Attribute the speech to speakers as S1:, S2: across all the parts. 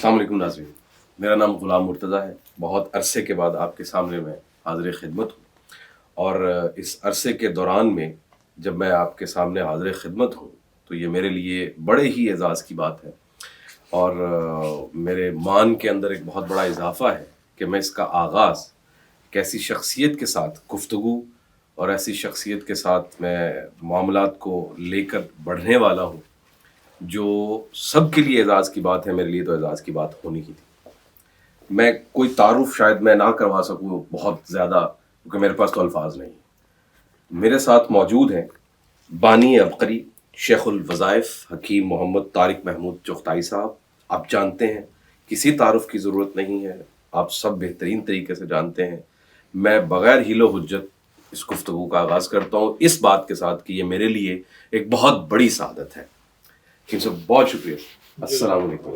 S1: السلام علیکم ناظرین، میرا نام غلام مرتضیٰ ہے۔ بہت عرصے کے بعد آپ کے سامنے میں حاضر خدمت ہوں، اور اس عرصے کے دوران میں جب میں آپ کے سامنے حاضر خدمت ہوں تو یہ میرے لیے بڑے ہی اعزاز کی بات ہے، اور میرے مان کے اندر ایک بہت بڑا اضافہ ہے کہ میں اس کا آغاز ایک ایسی شخصیت کے ساتھ گفتگو اور ایسی شخصیت کے ساتھ میں معاملات کو لے کر بڑھنے والا ہوں جو سب کے لیے اعزاز کی بات ہے، میرے لیے تو اعزاز کی بات ہونی ہی تھی۔ میں کوئی تعارف شاید میں نہ کروا سکوں بہت زیادہ، کیونکہ میرے پاس تو الفاظ نہیں۔ میرے ساتھ موجود ہیں بانی عبقری، شیخ الوظائف حکیم محمد طارق محمود چغتائی صاحب۔ آپ جانتے ہیں، کسی تعارف کی ضرورت نہیں ہے، آپ سب بہترین طریقے سے جانتے ہیں۔ میں بغیر حیل و حجت اس گفتگو کا آغاز کرتا ہوں اس بات کے ساتھ کہ یہ میرے لیے ایک بہت بڑی سعادت ہے۔ بہت شکریہ، السلام علیکم۔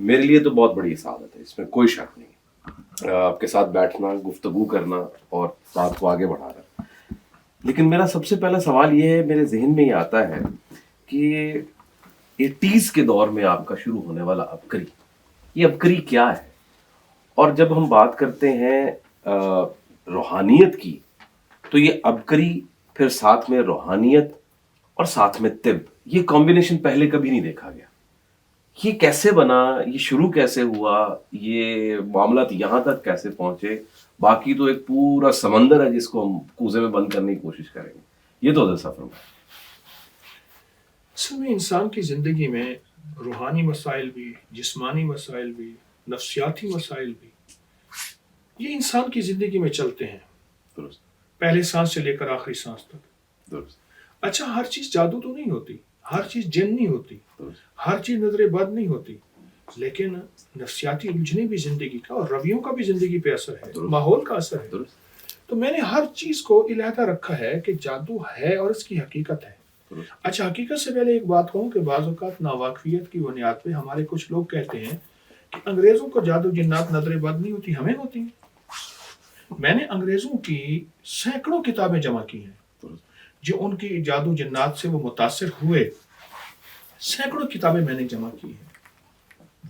S1: میرے لیے تو بہت بڑی سعادت ہے، اس میں کوئی شک نہیں، آپ کے ساتھ بیٹھنا، گفتگو کرنا اور بات کو آگے بڑھانا۔ لیکن میرا سب سے پہلا سوال یہ ہے، میرے ذہن میں یہ آتا ہے کہ 80s کے دور میں آپ کا شروع ہونے والا عبقری، یہ عبقری کیا ہے؟ اور جب ہم بات کرتے ہیں روحانیت کی، تو یہ عبقری پھر ساتھ میں روحانیت اور ساتھ میں طب، یہ کمبینیشن پہلے کبھی نہیں دیکھا گیا۔ یہ کیسے بنا؟ یہ شروع کیسے ہوا؟ یہ معاملات یہاں تک کیسے پہنچے؟ باقی تو ایک پورا سمندر ہے جس کو ہم کوزے میں بند کرنے کی کوشش کریں گے۔ یہ تو سفر میں
S2: اصل میں انسان کی زندگی میں روحانی مسائل بھی، جسمانی مسائل بھی، نفسیاتی مسائل بھی، یہ انسان کی زندگی میں چلتے ہیں،
S1: درست،
S2: پہلے سانس سے لے کر آخری سانس تک۔
S1: درست،
S2: اچھا، ہر چیز جادو تو نہیں ہوتی، ہر چیز جن نہیں ہوتی،
S1: درست،
S2: ہر چیز نظر بد نہیں ہوتی، لیکن نفسیاتی الجھنیں بھی زندگی کا اور رویوں کا بھی زندگی پہ اثر ہے، ماحول کا اثر ہے۔
S1: درست،
S2: تو میں نے ہر چیز کو علیحدہ رکھا ہے کہ جادو ہے اور اس کی حقیقت ہے۔ اچھا، حقیقت سے پہلے ایک بات کہوں کہ بعض اوقات ناواقفیت کی بنیاد پہ ہمارے کچھ لوگ کہتے ہیں کہ انگریزوں کو جادو جنات نظر بد نہیں ہوتی، ہمیں ہوتی ہیں۔ میں نے انگریزوں کی سینکڑوں کتابیں جمع کی ہیں جو ان کی جادو جنات سے وہ متاثر ہوئے، سینکڑوں کتابیں میں نے جمع کی ہیں،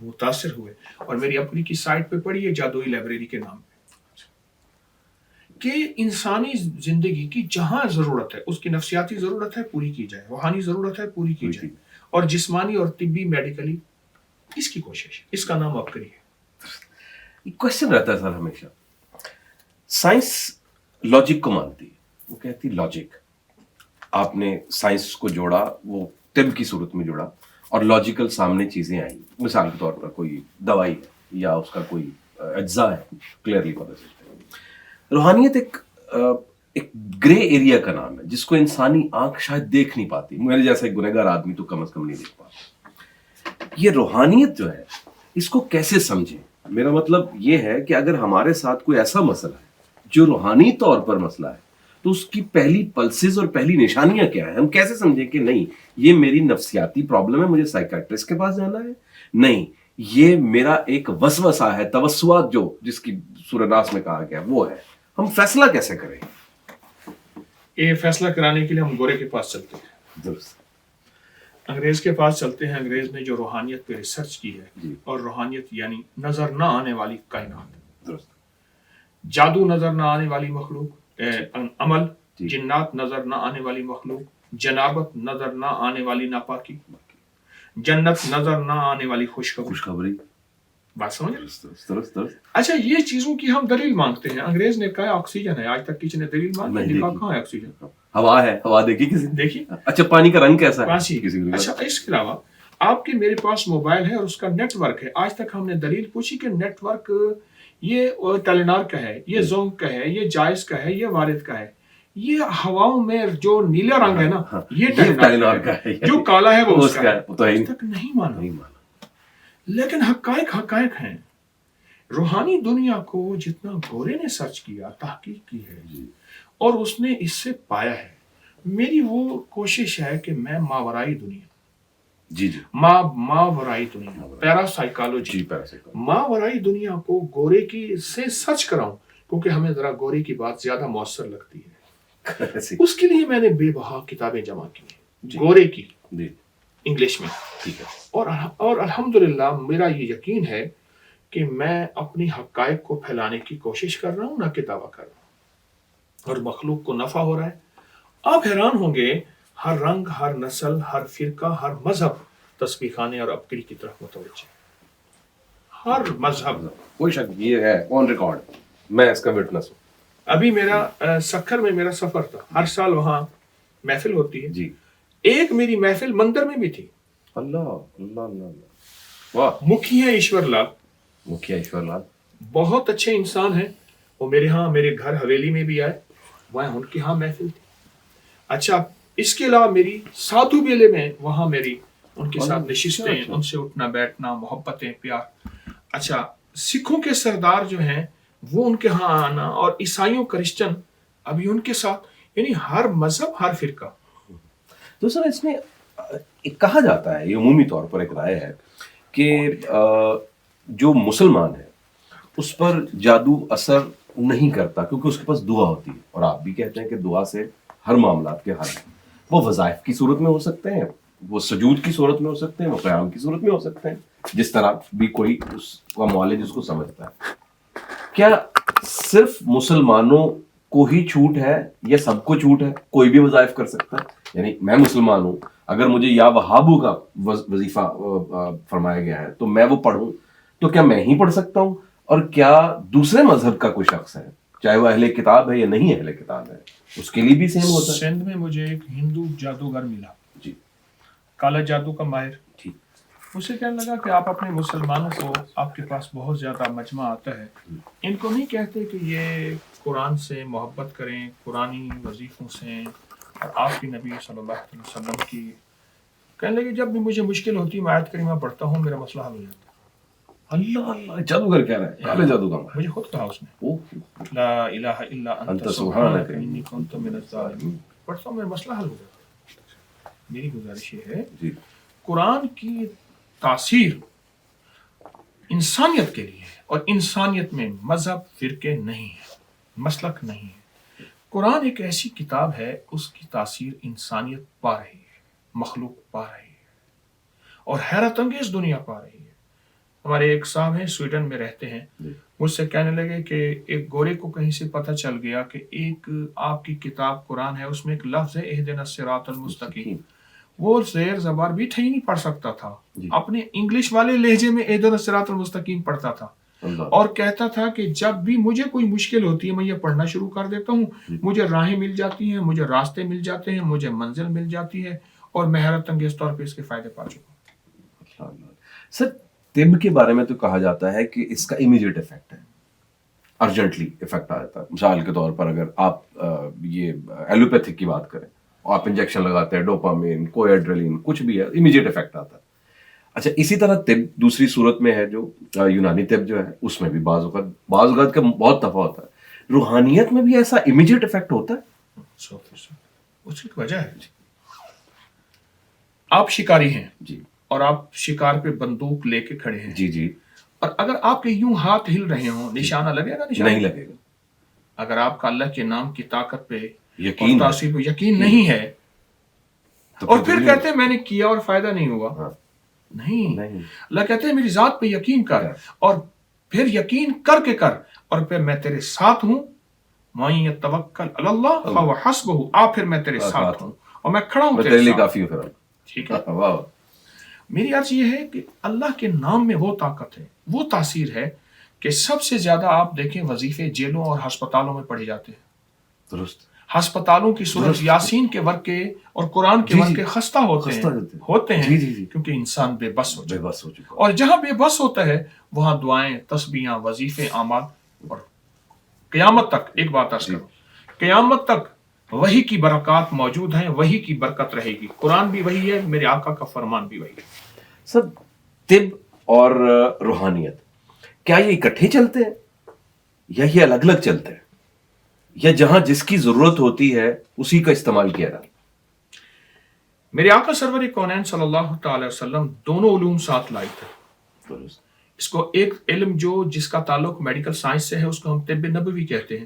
S2: وہ متاثر ہوئے، اور میری اپنی کی سائٹ پہ پڑھی ہے، جادوئی لائبریری کے نام پہ، کہ انسانی زندگی کی جہاں ضرورت ہے، اس کی نفسیاتی ضرورت ہے پوری کی جائے، روحانی ضرورت ہے پوری کی جائے، اور جسمانی اور طبی میڈیکلی اس کی کوشش، اس کا نام عبقری ہے۔
S1: ایک کوشچن رہتا ہے سر ہمیشہ، سائنس لاجک کو مانتی ہے، وہ کہتی لاجک، آپ نے سائنس کو جوڑا، وہ طب کی صورت میں جوڑا، اور لاجیکل سامنے چیزیں آئیں، مثال کے طور پر کوئی دوائی ہے یا اس کا کوئی اجزاء ہے، کلیئرلی پتہ چلتا ہے۔ روحانیت ایک گرے ایریا کا نام ہے جس کو انسانی آنکھ شاید دیکھ نہیں پاتی، میرے جیسا ایک گنہگار آدمی تو کم از کم نہیں دیکھ پاتا۔ یہ روحانیت جو ہے، اس کو کیسے سمجھیں؟ میرا مطلب یہ ہے کہ اگر ہمارے ساتھ کوئی ایسا مسئلہ ہے جو روحانی طور پر مسئلہ ہے، تو اس کی پہلی پلسز اور پہلی نشانیاں کیا ہیں؟ ہم کیسے سمجھیں کہ نہیں یہ میری نفسیاتی پرابلم ہے، مجھے سائیکیٹرسٹ کے پاس جانا ہے؟ نہیں، یہ میرا ایک وسوسہ ہے، توسعات جو جس کی سورہ ناس میں کہا گیا وہ ہے۔ ہم فیصلہ کیسے کریں؟
S2: یہ فیصلہ کرانے کے لیے ہم گورے کے پاس چلتے ہیں،
S1: درست،
S2: انگریز کے پاس چلتے ہیں۔ انگریز نے جو روحانیت پہ ریسرچ کی ہے، اور روحانیت یعنی نظر نہ آنے والی کائنات،
S1: درست،
S2: جادو نظر نہ آنے والی مخلوق، عمل، جنات نظر نہ آنے والی مخلوق، جنابت نظر نہ آنے والی ناپاکی، جنت نظر نہ آنے والی خوشخبری۔ بات سمجھ؟
S1: درست۔
S2: اچھا، یہ چیزوں کی ہم دلیل مانگتے ہیں۔ انگریز نے کہا آکسیجن ہے، آج تک کسی نے دلیل مانگی؟ کہاں ہے آکسیجن؟
S1: ہوا ہے، ہوا دیکھی کسی نے؟
S2: دیکھی۔
S1: اچھا، پانی کا رنگ کیسا ہے؟
S2: اچھا، اس کے علاوہ آپ کے میرے پاس موبائل ہے اور اس کا نیٹ ورک ہے، آج تک ہم نے دلیل پوچھی کہ نیٹ ورک یہ ٹیلینار کا ہے، یہ زونگ کا ہے، یہ جائز کا ہے، یہ وارد کا ہے، یہ ہواؤں میں جو نیلا رنگ ہے نا، یہ ٹیلینار کا ہے، جو کالا ہے وہ اس کا ہے۔ آج تک نہیں مانا، لیکن حقائق ہیں۔ روحانی دنیا کو جتنا گورے نے سرچ کیا، تحقیق کی ہے، اور اس نے اس سے پایا ہے۔ میری وہ کوشش ہے کہ میں ماورائی دنیا، ماورائی دنیا، پیراسائیکالوجی، ماورائی دنیا کو گورے کی سے سرچ کراؤں، کیونکہ ہمیں ذرا گورے کی بات زیادہ مؤثر لگتی ہے۔ اس کے لیے میں نے بے بہا کتابیں جمع کی ہیں گورے کی، انگلش میں.
S1: ٹھیک ہے.
S2: اور الحمدللہ میرا یہ یقین ہے کہ میں اپنی حقائق کو پھیلانے کی کوشش کر رہا ہوں، نہ کہ دعویٰ کر رہا ہوں، اور مخلوق کو نفع ہو رہا ہے. آپ حیران ہوں گے، ہر رنگ، ہر نسل، ہر فرقہ، ہر مذہب تسبیح خانے اور ابکری کی طرف متوجہ ہے. ہر مذہب.
S1: کوئی شک یہ ہے آن ریکارڈ، میں اس کا وٹنس ہوں.
S2: ابھی میرا سکھر میں میرا سفر تھا، ہر سال وہاں محفل ہوتی ہے.
S1: جی.
S2: ایک میری محفل مندر میں بھی تھی.
S1: اللہ اللہ اللہ، واہ.
S2: مکھیا ایشور لال،
S1: مکھیا ایشور لال
S2: بہت اچھے انسان ہیں. وہ میرے گھر حویلی میں بھی آئے، وہاں ان کے ہاں محفل تھی. اچھا، اس کے علاوہ میری سادھو بیلے میں وہاں میری ان کے ساتھ نشستیں، ان سے اٹھنا بیٹھنا، محبتیں، پیار. اچھا، سکھوں کے سردار جو ہیں وہ ان کے ہاں آنا، اور عیسائیوں کرسچن ابھی ان کے ساتھ، یعنی ہر مذہب، ہر فرقہ.
S1: تو سر اس میں کہا جاتا ہے، یہ عمومی طور پر ایک رائے ہے کہ جو مسلمان ہے اس پر جادو اثر نہیں کرتا کیونکہ اس کے پاس دعا ہوتی ہے، اور آپ بھی کہتے ہیں کہ دعا سے ہر معاملات کے حل ہیں. وہ وظائف کی صورت میں ہو سکتے ہیں، وہ سجود کی صورت میں ہو سکتے ہیں، وہ قیام کی صورت میں ہو سکتے ہیں، جس طرح بھی کوئی اس کا معالج اس کو سمجھتا ہے. کیا صرف مسلمانوں کو ہی چھوٹ ہے یا سب کو چھوٹ ہے؟ کوئی بھی وظائف کر سکتا ہے؟ یعنی میں مسلمان ہوں، اگر مجھے یا وہابو کا وظیفہ فرمایا گیا ہے تو میں وہ پڑھوں، تو کیا میں ہی پڑھ سکتا ہوں؟ اور کیا دوسرے مذہب کا کوئی شخص ہے، چاہے وہ اہل کتاب ہے یا نہیں اہل کتاب ہے، اس کے لیے بھی سیم ہوتا ہے؟
S2: سندھ میں مجھے ایک ہندو جادوگر ملا،
S1: جی،
S2: کالا جادو کا ماہر.
S1: ٹھیک.
S2: اسے کہنے لگا کہ آپ اپنے مسلمانوں کو، آپ کے پاس بہت زیادہ مجمع آتا ہے، ان کو نہیں کہتے کہ یہ قرآن سے محبت کریں، قرآنی وظیفوں سے، اور آپ کی نبی صلی اللہ علیہ وسلم کی. کہنے لگے جب بھی مجھے مشکل ہوتی ہے میں آیت کریمہ پڑھتا ہوں، میرا مسئلہ حل ہو جاتا ہے.
S1: اللہ اللہ، جادوگر کہہ رہا ہے، کالے جادو کا
S2: مجھے خود کہا اس نے،
S1: اوہ،
S2: لا الہ الا انت سبحانک انی کنت من الظالمین. پڑھتا ہوں میرا مسئلہ حل ہو جاتا ہے. میری گزارش یہ ہے،
S1: جی،
S2: قرآن کی تاثیر انسانیت کے لیے ہے، اور انسانیت میں مذہب، فرقے نہیں ہے، مسلک نہیں ہے. قرآن ایک ایسی کتاب ہے، اس کی تاثیر انسانیت پا رہی ہے، مخلوق پا رہی ہے، اور حیرت انگیز دنیا پا رہی ہے. ہمارے ایک صاحب ہیں، سویڈن میں رہتے ہیں، مجھ سے کہنے لگے کہ ایک گورے کو کہیں سے پتہ چل گیا کہ ایک آپ کی کتاب قرآن ہے، اس میں ایک لفظ ہے اہدنا الصراط المستقیم. وہ زیر زبر بھی نہیں پڑھ سکتا تھا، اپنے انگلش والے لہجے میں اہدنا الصراط المستقیم پڑھتا تھا، اور کہتا تھا کہ جب بھی مجھے کوئی مشکل ہوتی ہے میں یہ پڑھنا شروع کر دیتا ہوں، مجھے راہیں مل جاتی ہیں، مجھے راستے مل جاتے ہیں، مجھے منزل مل جاتی ہے، اور میں حیرت انگیز طور پہ اس کے فائدے پا چکا ہوں.
S1: سر طب کے بارے میں تو کہا جاتا ہے کہ اس کا امیڈیٹ افیکٹ ہے، ارجنٹلی افیکٹ آ جاتا ہے. مثال کے طور پر اگر آپ یہ ایلوپیتھک کی بات کریں، آپ انجیکشن لگاتے ہیں، ڈوپامین، کوئیڈرلین، کچھ بھی ہے، امیڈیٹ افیکٹ آتا ہے. اچھا، اسی طرح طب دوسری صورت میں ہے جو یونانی طب جو ہے، اس میں بھی بعض اوقات کا بہت دفعہ ہوتا ہے. روحانیت میں بھی ایسا امیڈیٹ افیکٹ ہوتا ہے؟
S2: 100%. اس کی وجہ ہے، آپ شکاری ہیں
S1: جی،
S2: اور آپ شکار پہ بندوق لے کے کھڑے ہیں،
S1: جی جی،
S2: اور اگر آپ کے یوں ہاتھ ہل رہے ہوں، نشانہ لگے گا؟ نشانہ
S1: نہیں لگے گا.
S2: اگر آپ کا اللہ کے نام کی طاقت پہ
S1: یقین
S2: اور تاثیر پہ یقین نہیں ہے، اور پھر کہتے ہیں میں نے کیا اور فائدہ نہیں ہوا. نہیں، اللہ کہتے ہیں میری ذات پہ یقین کر، اور پھر یقین کر کے کر، اور پھر میں تیرے ساتھ ہوں. مَن يَتَوَكَّلْ عَلَى اللَّهِ فَهُوَ حَسْبُهُ. آپ پھر میں تیرے ساتھ ہوں، اور میں کھڑا ہوں
S1: تیرے لیے کافی ہو.
S2: ٹھیک ہے. میری عرض یہ ہے کہ اللہ کے نام میں وہ طاقت ہے، وہ تاثیر ہے کہ سب سے زیادہ آپ دیکھیں وظیفے جیلوں اور ہسپتالوں میں پڑھے جاتے ہیں.
S1: درست.
S2: ہسپتالوں کی صورت یاسین کے ورقے اور قرآن کے ورقے خستہ ہوتے ہیں کیونکہ انسان بے بس ہو چکا. اور جہاں بے بس ہوتا ہے وہاں دعائیں، تسبیحاں، وظیفے، اعمال. اور قیامت تک ایک بات عرض کروں، قیامت تک وحی کی برکات موجود ہیں، وحی کی برکت رہے گی. قرآن بھی وہی ہے، میرے آقا کا فرمان بھی وہی ہے.
S1: سب طب اور روحانیت کیا یہ اکٹھے چلتے ہیں یا یہ الگ الگ چلتے ہیں، یا جہاں جس کی ضرورت ہوتی ہے اسی کا استعمال کیا جاتا ہے؟
S2: میرے آقا سرور کونین صلی اللہ تعالی وسلم دونوں علوم ساتھ لائے تھے. اس کو ایک علم جو جس کا تعلق میڈیکل سائنس سے ہے اس کو ہم طب نبوی کہتے ہیں،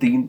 S1: 3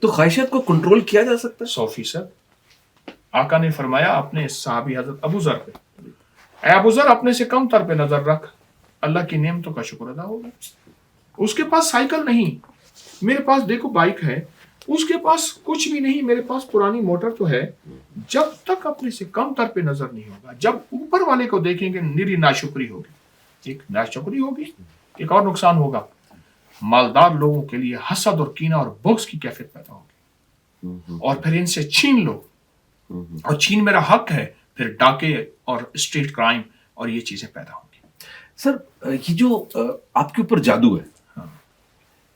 S1: تو خواہشات کو کنٹرول کیا جا سکتا ہے؟
S2: 100%. آقا نے فرمایا اپنے صحابی حضرت ابو ذر پہ، اے ابو ذر اپنے سے کم تر پہ نظر رکھ، اللہ کی نعمتوں کا شکر ادا ہوگا. اس کے پاس سائیکل نہیں، میرے پاس دیکھو بائک ہے، اس کے پاس کچھ بھی نہیں، میرے پاس پرانی موٹر تو ہے. جب تک اپنے سے کم تر پہ نظر نہیں ہوگا، جب اوپر والے کو دیکھیں گے نری ناشکری ہوگی. ایک ناشکری ہوگی، ایک اور نقصان ہوگا، مالدار لوگوں کے لیے حسد اور کینہ اور بغض کی کیفیت پیدا ہوگی. اور پھر ان سے چھین لو، اور چھین میرا حق ہے، پھر ڈاکے اور اسٹریٹ کرائم اور یہ چیزیں پیدا ہوں گی.
S1: سر یہ جو آپ کے اوپر جادو ہے،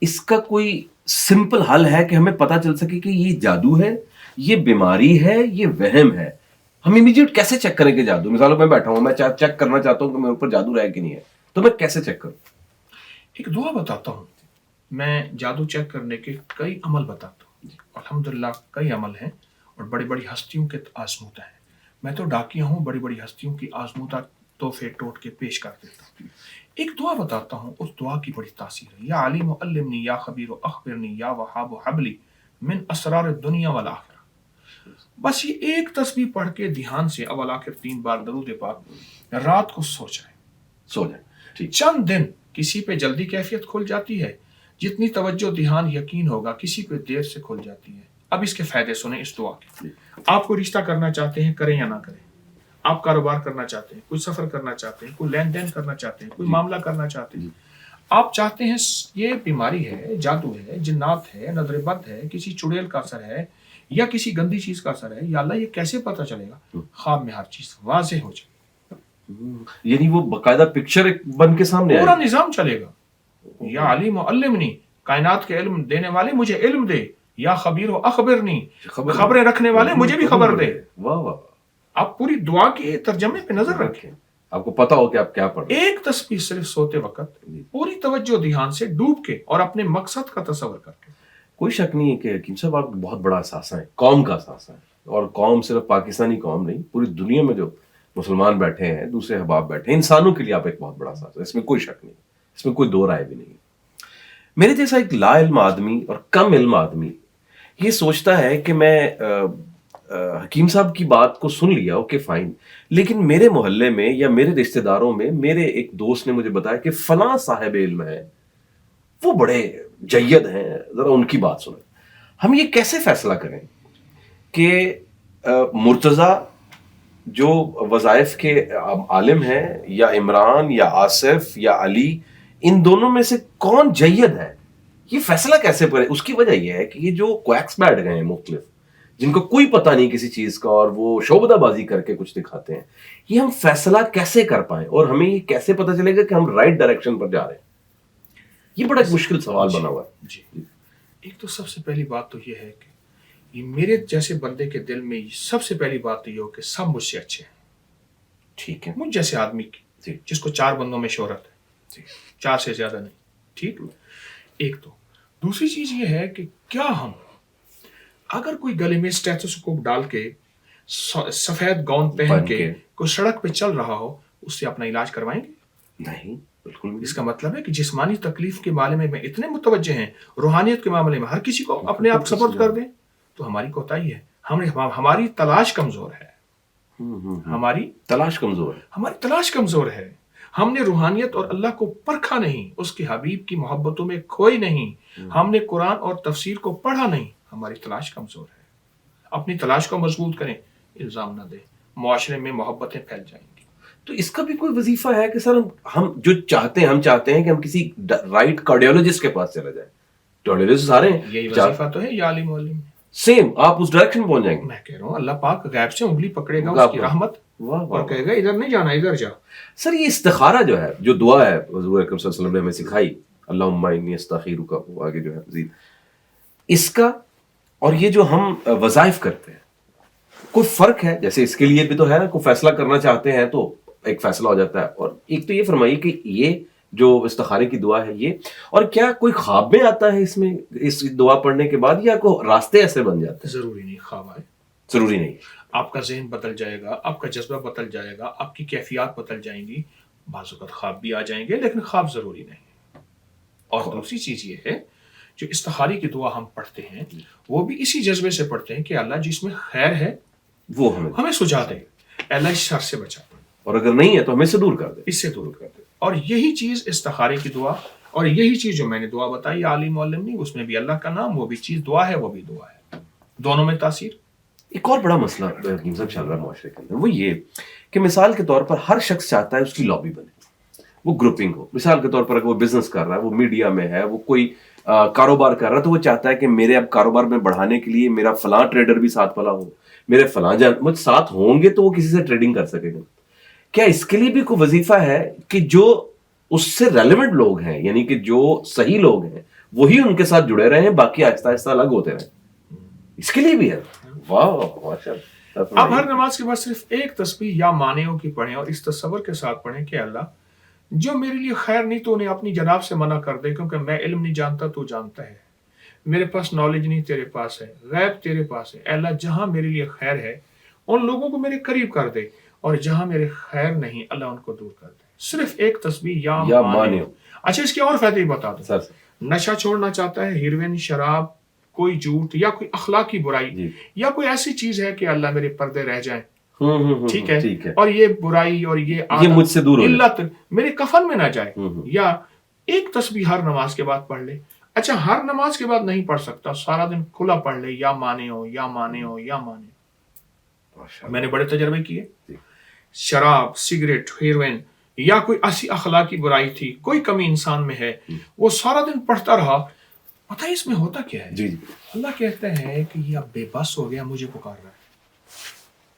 S1: اس کا کوئی سمپل حل ہے کہ ہمیں پتا چل سکے کہ یہ جادو ہے، یہ بیماری ہے، یہ وہم ہے؟ ہم امیڈیٹ کیسے چیک کریں کہ جادو؟ مثال میں بیٹھا ہوں، میں چیک کرنا چاہتا ہوں کہ میرے اوپر جادو رہا ہے کہ نہیں ہے، تو میں کیسے چیک کروں؟
S2: ایک دعا بتاتا ہوں. میں جادو چیک کرنے کے کئی عمل بتاتا ہوں. الحمدللہ کئی عمل ہیں اور بڑی بڑی ہستیوں کے آزمودہ ہیں. میں تو ڈاکیا ہوں، بڑی بڑی ہستیوں کی آزمودہ تحفے ٹوٹ کے پیش کر دیتا ہوں. ایک دعا بتاتا ہوں، اس دعا کی بڑی تاثیر ہے. یا علیم علمنی، یا خبیر اخبرنی، یا وہاب حبلی من اسرار الدنیا والآخرہ. بس یہ ایک تسبیح پڑھ کے دھیان سے اول آخر 3 بار درود پاک رات کو سو
S1: جائے. ٹھیک.
S2: چند دن کسی پہ جلدی کیفیت کھل جاتی ہے، جتنی توجہ دھیان یقین ہوگا کسی پہ دیر سے کھل جاتی ہے. اب اس کے فائدے سنیں اس دعا کے. آپ کوئی رشتہ کرنا چاہتے ہیں، کریں یا نہ کریں. آپ کاروبار کرنا چاہتے ہیں، کوئی سفر کرنا چاہتے ہیں، کوئی لین دین کرنا چاہتے ہیں، کوئی معاملہ کرنا چاہتے ہیں. آپ چاہتے ہیں یہ بیماری ہے، جادو ہے، جنات ہے، نظر بد ہے، کسی چڑیل کا اثر ہے یا کسی گندی چیز کا اثر ہے، یا اللہ یہ کیسے پتہ چلے گا؟ خواب میں ہر چیز واضح ہو جائے.
S1: یعنی وہ باقاعدہ پکچر بن کے سامنے
S2: پورا نظام چلے گا. یا علیم و علمنی، کائنات کے علم دینے والے مجھے علم دے. یا خبیر و اخبرنی، خبریں رکھنے والے مجھے بھی خبر دے.
S1: واہ واہ.
S2: آپ پوری دعا کے ترجمے پہ نظر رکھیں،
S1: آپ کو پتا ہو کہ آپ کیا پڑھ رہے ہیں.
S2: ایک تسبیح صرف سوتے وقت پوری توجہ دھیان سے ڈوب کے اور اپنے مقصد کا تصور کر کے.
S1: کوئی شک نہیں ہے کہ حکیم صاحب آپ بہت بڑا اثاثہ ہے، قوم کا اثاثہ ہے. اور قوم صرف پاکستانی قوم نہیں، پوری دنیا میں جو مسلمان بیٹھے ہیں، دوسرے احباب بیٹھے ہیں، انسانوں کے لیے آپ ایک بہت بڑا اثاثہ ہے. اس میں کوئی شک نہیں، اس میں کوئی دو رائے بھی نہیں. میرے جیسا ایک لا علم آدمی اور کم علم آدمی یہ سوچتا ہے کہ میں حکیم صاحب کی بات کو سن لیا، اوکے فائن، لیکن میرے محلے میں یا میرے رشتہ داروں میں میرے ایک دوست نے مجھے بتایا کہ فلاں صاحب علم ہے، وہ بڑے جید ہیں، ذرا ان کی بات سنیں. ہم یہ کیسے فیصلہ کریں کہ مرتضیٰ جو وظائف کے عالم ہیں، یا عمران یا آصف یا علی، ان دونوں میں سے کون جید ہے؟ یہ فیصلہ کیسے کریں؟ اس کی وجہ یہ ہے کہ یہ جو کویکس بیٹھ گئے ہیں مختلف، جن کو کوئی پتہ نہیں کسی چیز کا اور وہ شعبدہ بازی کر کے کچھ دکھاتے ہیں، یہ ہم فیصلہ کیسے کر پائیں اور ہمیں یہ کیسے پتہ چلے گا کہ ہم رائٹ ڈائریکشن پر جا رہے ہیں؟ یہ بڑا ایک مشکل سوال بنا ہوا ہے.
S2: جی، ایک تو سب سے پہلی بات تو یہ ہے کہ یہ میرے جیسے بندے کے دل میں سب سے پہلی بات تو یہ ہو کہ سب مجھ سے اچھے ہیں.
S1: ٹھیک ہے.
S2: مجھ جیسے آدمی کی جس کو 4 بندوں میں شہرت ہے، 4 سے زیادہ نہیں. ٹھیک. ایک تو دوسری چیز یہ ہے کہ کیا ہم اگر کوئی گلے میں اسٹیتھوسکوپ ڈال کے سفید گاؤن پہن کے کوئی سڑک پہ چل رہا ہو، اس سے اپنا علاج کروائیں گے؟
S1: نہیں، بالکل نہیں.
S2: اس کا مطلب ہے کہ جسمانی تکلیف کے بارے میں اتنے متوجہ ہیں، روحانیت کے معاملے میں ہر کسی کو اپنے آپ سپورٹ کر دیں، تو ہماری کوتاہی ہے. ہماری تلاش کمزور ہے. ہماری
S1: تلاش
S2: کمزور ہے. ہم نے روحانیت اور اللہ کو پرکھا نہیں، اس کے حبیب کی محبتوں میں کھوئی نہیں، ہم نے قرآن اور تفسیر کو پڑھا نہیں. ہماری تلاش کمزور ہے. اپنی تلاش کو مضبوط کریں، الزام نہ دیں، معاشرے میں محبتیں پھیل جائیں گی.
S1: تو اس کا بھی کوئی وظیفہ ہے کہ سر ہم جو چاہتے ہیں کہ ہم کسی رائٹ کارڈیولوجسٹ کے پاس چلے جائیں. کارڈیولوجسٹ سارے ہیں،
S2: یہی وظیفہ تو ہے یا عالم و علم.
S1: سیم آپ اس ڈائریکشن پہنچ جائیں گے.
S2: میں کہہ رہا ہوں اللہ پاک غیب سے انگلی پکڑے گا اس کی رحمت اور کہے گا ادھر نہیں جانا، ادھر جا.
S1: سر یہ استخارہ جو ہے، جو دعا ہے حضور اکرم صلی اللہ علیہ وسلم نے ہمیں سکھائی، اللہم انی استخیرک، وہ آگے جو ہے مزید، اس کا اور یہ جو ہم وظائف کرتے ہیں کوئی فرق ہے؟ جیسے اس کے لیے بھی تو ہے نا، کوئی فیصلہ کرنا چاہتے ہیں تو ایک فیصلہ ہو جاتا ہے. اور ایک تو یہ فرمائیے کہ یہ جو استخارے کی دعا ہے یہ، اور کیا کوئی خواب میں آتا ہے اس میں، اس دعا پڑھنے کے بعد، یا کوئی راستے ایسے بن جاتے ہیں؟
S2: ضروری نہیں خواب آئے،
S1: ضروری نہیں.
S2: آپ کا ذہن بدل جائے گا، آپ کا جذبہ بدل جائے گا، آپ کی کیفیات بدل جائیں گی. بعض اوقات خواب بھی آ جائیں گے، لیکن خواب ضروری نہیں. اور دوسری چیز یہ ہے جو استخاری کی دعا ہم پڑھتے ہیں وہ بھی اسی جذبے سے پڑھتے ہیں کہ اللہ جس میں خیر ہے
S1: وہ
S2: ہمیں سجا دے، اللہ اس شر سے بچا دے،
S1: اور اگر نہیں ہے تو ہمیں سے دور کر دے،
S2: اس سے دور کر دے۔ اور یہی چیز استخارے کی دعا، اور یہی چیز جو میں نے دعا بتائی عالم معلم نہیں، اس میں بھی اللہ کا نام، وہ بھی چیز دعا ہے، وہ بھی دعا ہے، دونوں میں تاثیر۔
S1: ایک اور بڑا مسئلہ حکیم صاحب چل رہا ہے معاشرے کے اندر، وہ یہ کہ مثال کے طور پر ہر شخص چاہتا ہے اس کی لابی بنے، وہ گروپنگ ہو۔ مثال کے طور پر اگر وہ بزنس کر رہا ہے، وہ میڈیا میں ہے، وہ کوئی کاروبار کر رہا ہے، تو وہ چاہتا ہے کہ میرے اب کاروبار میں بڑھانے کے لیے میرا فلاں ٹریڈر بھی ساتھ والا ہو، میرے فلاں مجھ ساتھ ہوں گے تو وہ کسی سے ٹریڈنگ کر سکے گا۔ کیا اس کے لیے بھی کوئی وظیفہ ہے کہ جو اس سے ریلیونٹ لوگ ہیں، یعنی کہ جو صحیح لوگ ہیں وہی ان کے ساتھ جڑے رہے ہیں، باقی آہستہ آہستہ الگ ہوتے رہیں؟ اس کے لیے بھی ہے۔ واہ ماشاءاللہ۔
S2: اب ہر نماز کے بعد صرف ایک تسبیح یا مانعوں کی پڑھیں اور اس تصور کے ساتھ پڑھیں کہ اللہ جو میرے لیے خیر نہیں تو انہیں اپنی جناب سے منع کر دے، کیونکہ میں علم نہیں جانتا، تو جانتا ہے، میرے پاس نالج نہیں، تیرے پاس ہے، غیب تیرے پاس ہے۔ اے اللہ جہاں میرے لیے خیر ہے ان لوگوں کو میرے قریب کر دے، اور جہاں میرے خیر نہیں اللہ ان کو دور کر دے۔ صرف ایک تسبیح یا مانع۔ اچھا اس کے اور فائدے بتا دو۔ نشہ چھوڑنا چاہتا ہے، ہیروین، شراب، کوئی جھوٹ یا کوئی اخلاقی برائی یا کوئی ایسی چیز ہے کہ اللہ میرے پردے رہ جائیں، ٹھیک ہے، اور یہ برائی اور یہ
S1: مجھ سے دور
S2: علت میرے کفن میں نہ جائے، یا ایک تسبیح ہر نماز کے بعد پڑھ لے۔ اچھا ہر نماز کے بعد نہیں پڑھ سکتا، سارا دن کھلا پڑھ لے، یا مانے ہو یا مانے ہو یا مانے ہو۔ میں نے بڑے تجربے کیے، شراب، سگریٹ، ہیروین یا کوئی ایسی اخلاقی برائی تھی، کوئی کمی انسان میں ہے، وہ سارا دن پڑھتا رہا، پتہ ہے اس میں ہوتا کیا ہے؟ اللہ کہتے ہیں کہ یہ اب بے بس ہو گیا، مجھے پکار رہا ہے۔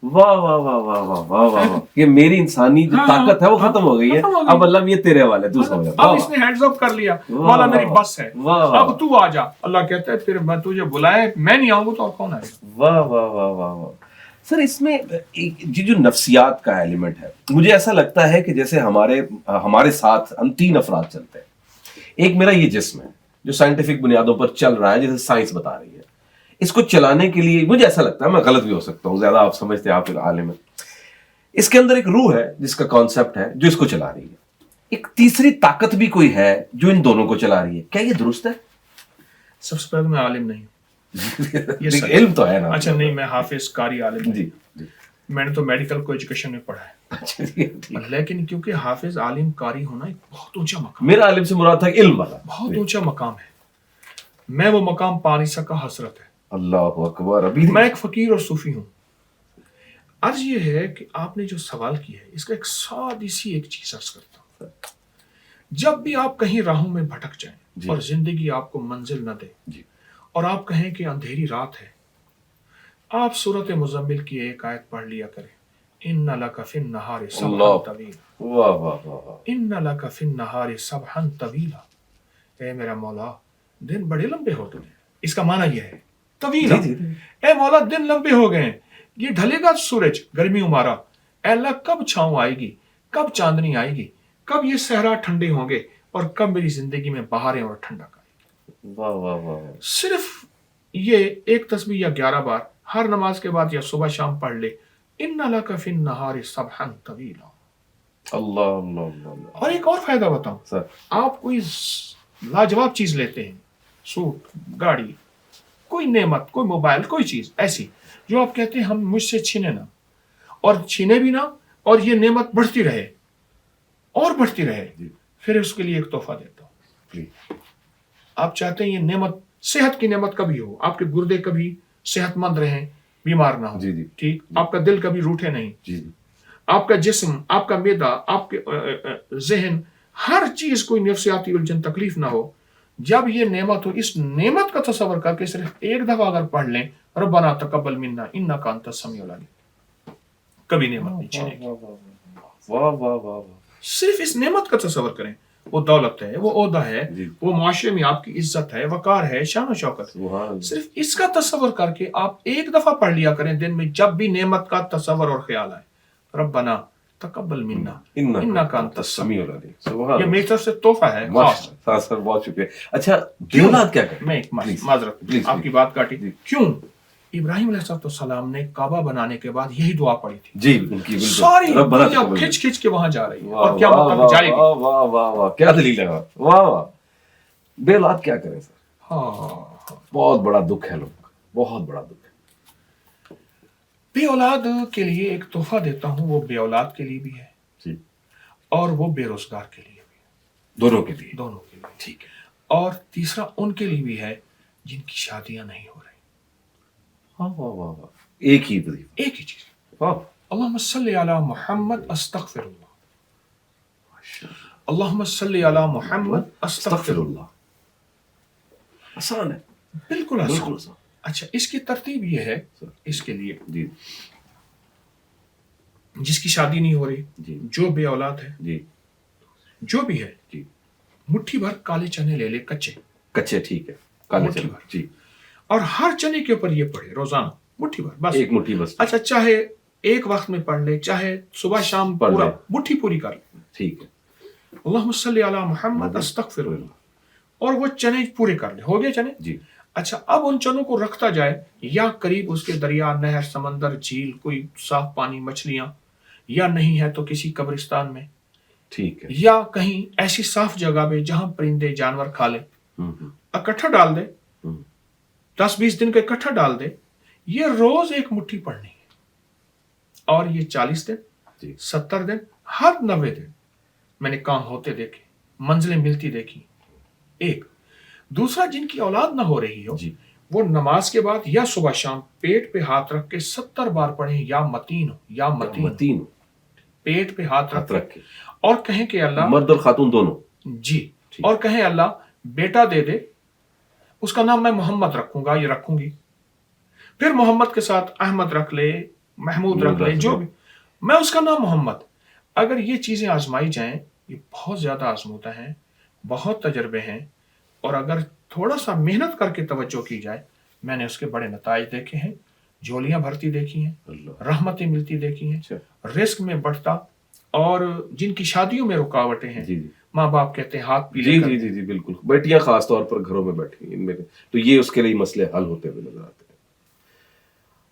S1: واہ واہ واہ واہ واہ واہ واہ، یہ میری انسانی جو طاقت ہے وہ ختم ہو گئی ہے، اب اللہ یہ تیرے حوالے، تو سمجھ
S2: اب اس نے ہینڈز اپ کر لیا، مولا میری بس ہے، اب تو آ جا۔ اللہ کہتا ہے پھر میں تجھے بلائے، میں نہیں آؤں گا تو اور کون آئے گا؟
S1: واہ واہ واہ واہ واہ۔ سر اس میں جو نفسیات کا ایلیمنٹ ہے، مجھے ایسا لگتا ہے کہ جیسے ہمارے ساتھ ہم 3 افراد چلتے ہیں۔ ایک میرا یہ جسم ہے جو سائنٹیفک بنیادوں پر چل رہا ہے، جیسے سائنس بتا رہی ہے، اس کو چلانے کے لیے مجھے ایسا لگتا ہے، میں غلط بھی ہو سکتا ہوں، زیادہ آپ سمجھتے ہیں، آپ ایک عالم ہیں، اس کے اندر ایک روح ہے جس کا کانسیپٹ ہے جو اس کو چلا رہی ہے، ایک تیسری طاقت بھی کوئی ہے جو ان دونوں کو چلا رہی ہے۔ کیا یہ درست ہے؟
S2: سب سے پہلے میں عالم نہیں ہوں،
S1: علم تو ہے نا۔
S2: اچھا نہیں، میں حافظ قاری عالم
S1: جی،
S2: میں نے تو میڈیکل کو ایجوکیشن میں پڑھا ہے، لیکن کیونکہ حافظ عالم قاری ہونا ایک بہت اونچا مقام،
S1: میرا عالم سے مراد تھا علم والا،
S2: بہت اونچا مقام ہے، میں وہ مقام پا نہیں سکا، حسرت ہے۔
S1: اللہ اکبر۔ ابھی
S2: میں ایک فقیر اور صوفی ہوں۔ عرض یہ ہے کہ آپ نے جو سوال کیا ہے اس کا ایک سادی سی ایک چیز عرض کرتا ہوں۔ جب بھی آپ کہیں راہوں میں بھٹک جائیں اور زندگی آپ کو منزل نہ دے اور آپ کہیں کہ اندھیری رات ہے، آپ سورۃ مزمل کی ایک آیت پڑھ لیا کریں، ان لک فی النہار سبحا طویلا، ان لک فی النہار سبحا طویلا، اے میرا مولا دن بڑے لمبے ہوتے ہیں۔ اس کا معنی یہ ہے طویلا، اے مولا دن لمبے ہو گئے ہیں، یہ ڈھلے گا سورج، گرمی مارا، اے اللہ کب چھاؤں آئے گی، کب چاندنی آئے گی، کب یہ صحرا ٹھنڈے ہوں گے، اور کب میری زندگی میں بہاریں اور ٹھنڈک آئے گی۔
S1: واہ واہ واہ۔
S2: صرف یہ ایک تسبیح یا 11 بار ہر نماز کے بعد یا صبح شام پڑھ لے، ان لک فی النہار سبحا طویلا۔
S1: اللہ اللہ اللہ۔
S2: اور ایک اور فائدہ بتاؤں،
S1: سر
S2: آپ کوئی لاجواب چیز لیتے ہیں، سوٹ، گاڑی، کوئی نعمت، کوئی موبائل، کوئی چیز ایسی جو آپ کہتے ہیں ہم مجھ سے چھینے نہ، اور چھینے بھی نہ، اور یہ نعمت بڑھتی رہے اور بڑھتی رہے، پھر اس کے لیے ایک تحفہ دیتا ہوں۔ آپ چاہتے ہیں یہ نعمت، صحت کی نعمت کبھی ہو، آپ کے گردے کبھی صحت مند رہیں، بیمار نہ ہو، ٹھیک، آپ کا دل کبھی روٹھے نہیں، آپ کا جسم، آپ کا معدہ، آپ کے ذہن، ہر چیز کوئی نفسیاتی الجھن تکلیف نہ ہو۔ جب یہ نعمت ہو، اس نعمت کا تصور کر کے صرف ایک دفعہ اگر پڑھ لیں، ربنا تقبل منا انک انت السمیع العلیم، کبھی نعمت نہیں چھینے گی۔
S1: واہ واہ واہ۔
S2: صرف اس نعمت کا تصور کریں، وہ دولت ہے، وہ عہدہ ہے، وہ معاشرے میں آپ کی عزت ہے، وقار ہے، شان و شوکت ہے، صرف اس کا تصور کر کے آپ ایک دفعہ پڑھ لیا کریں دن میں، جب بھی نعمت کا تصور اور خیال آئے، ربنا تقبل منا انک انت السمیع العلیم۔ یہ میری طرف سے تحفہ ہے خاص۔
S1: سر بہت شکریہ۔ اچھا دیولاد کیا کریں؟
S2: میں ایک معذرت، آپ کی بات کاٹی، کیوں؟ ابراہیم علیہ السلام نے کعبہ بنانے کے بعد یہی دعا پڑھی تھی،
S1: جی بالکل،
S2: ساری دنیا کھچ کھچ کے وہاں جا رہی ہے، اور کیا مطلب جائے گی۔
S1: واہ واہ واہ، کیا دلیل ہے، واہ واہ۔ بے اولاد کیا کریں سر؟
S2: ہاں،
S1: بہت بڑا دکھ ہے لوگ، بہت بڑا دکھ ہے
S2: بے اولاد کے لیے ایک تحفہ دیتا ہوں، وہ بے اولاد کے لیے بھی ہے
S1: جی،
S2: اور وہ بے روزگار کے لیے بھی ہے،
S1: دونوں کے لیے،
S2: دونوں کے لیے۔
S1: ٹھیک ہے،
S2: اور تیسرا ان کے لیے بھی ہے جن کی شادیاں نہیں ہو رہی۔
S1: ہاں واہ واہ واہ، ایک ہی وظیفہ،
S2: ایک ہی چیز،
S1: واہ،
S2: اللہم صلی علی محمد استغفر اللہ،
S1: ماشاء اللہ،
S2: اللہم صلی علی محمد استغفر اللہ۔
S1: آسان ہے،
S2: بالکل آسان۔
S1: بالکل آسان،
S2: اچھا، اس کی ترتیب یہ ہے اس کے لیے،
S1: جی
S2: جس کی شادی نہیں ہو رہی،
S1: جی
S2: جو بے اولاد ہے،
S1: جی
S2: جو بھی ہے،
S1: جی،
S2: مٹھی بھر کالے چنے لے لے کچے،
S1: کچے، ٹھیک ہے، کالے
S2: مٹھی
S1: چنے،
S2: بھر،
S1: جی،
S2: اور ہر چنے کے اوپر یہ پڑھے روزانہ، مٹھی بھر بس۔
S1: ایک مٹھی بس،
S2: اچھا، چاہے ایک وقت میں پڑھ لے، چاہے صبح شام
S1: پڑھ
S2: پورا
S1: لے،
S2: مٹھی پوری کر لے،
S1: ٹھیک ہے،
S2: اللہم صلی علی محمد استغفر اللہ، اور وہ چنے پورے کر لے، ہو گئے چنے۔
S1: جی،
S2: اچھا، اب ان چنوں کو رکھتا جائے، یا قریب اس کے دریا، نہر، سمندر، جھیل، کوئی صاف پانی، مچھلیاں، یا نہیں ہے تو کسی قبرستان میں،
S1: ٹھیک ہے،
S2: یا کہیں ایسی صاف جگہ پہ جہاں پرندے جانور کھا لے، اکٹھا ڈال دے، 10-20 دن کا اکٹھا ڈال دے، یہ روز ایک مٹھی پڑھنی ہے، اور یہ 40 دن،
S1: جی،
S2: 70 دن، ہر 90 دن میں نے کام ہوتے دیکھے، منزلیں ملتی دیکھی۔ ایک دوسرا، جن کی اولاد نہ ہو رہی ہو،
S1: جی،
S2: وہ نماز کے بعد یا صبح شام پیٹ پہ ہاتھ رکھ کے 70 بار پڑھیں، یا متین ہو، یا متین ہو،
S1: متین،
S2: پیٹ پہ ہاتھ
S1: ہاتھ
S2: رکھ
S1: رکھ کے،
S2: اور کہیں کہ اللہ،
S1: مرد اور خاتون دونوں،
S2: جی، اور کہیں اللہ بیٹا دے دے، اس کا نام میں محمد رکھوں گا، یہ رکھوں گی، پھر محمد کے ساتھ احمد رکھ لے، محمود رکھ لے، جو بھی، میں اس کا نام محمد۔ اگر یہ چیزیں آزمائی جائیں، یہ بہت زیادہ آزمودہ ہیں، بہت تجربے ہیں، اور اگر تھوڑا سا محنت کر کے توجہ کی جائے، میں نے اس کے بڑے نتائج دیکھے ہیں، جھولیاں بھرتی دیکھی ہیں،
S1: اللہ،
S2: رحمتیں ملتی دیکھی ہیں،
S1: اچھا،
S2: رزق میں بڑھتا، اور جن کی شادیوں میں رکاوٹیں ہیں،
S1: جی جی
S2: ماں باپ کہتے ہیں ہاتھ پیلے
S1: جی
S2: کر
S1: جی جی جی بالکل، بیٹیاں خاص طور پر گھروں میں بیٹھی ہیں ان میں، تو یہ اس کے لیے مسئلے حل ہوتے ہوئے نظر آتے ہیں۔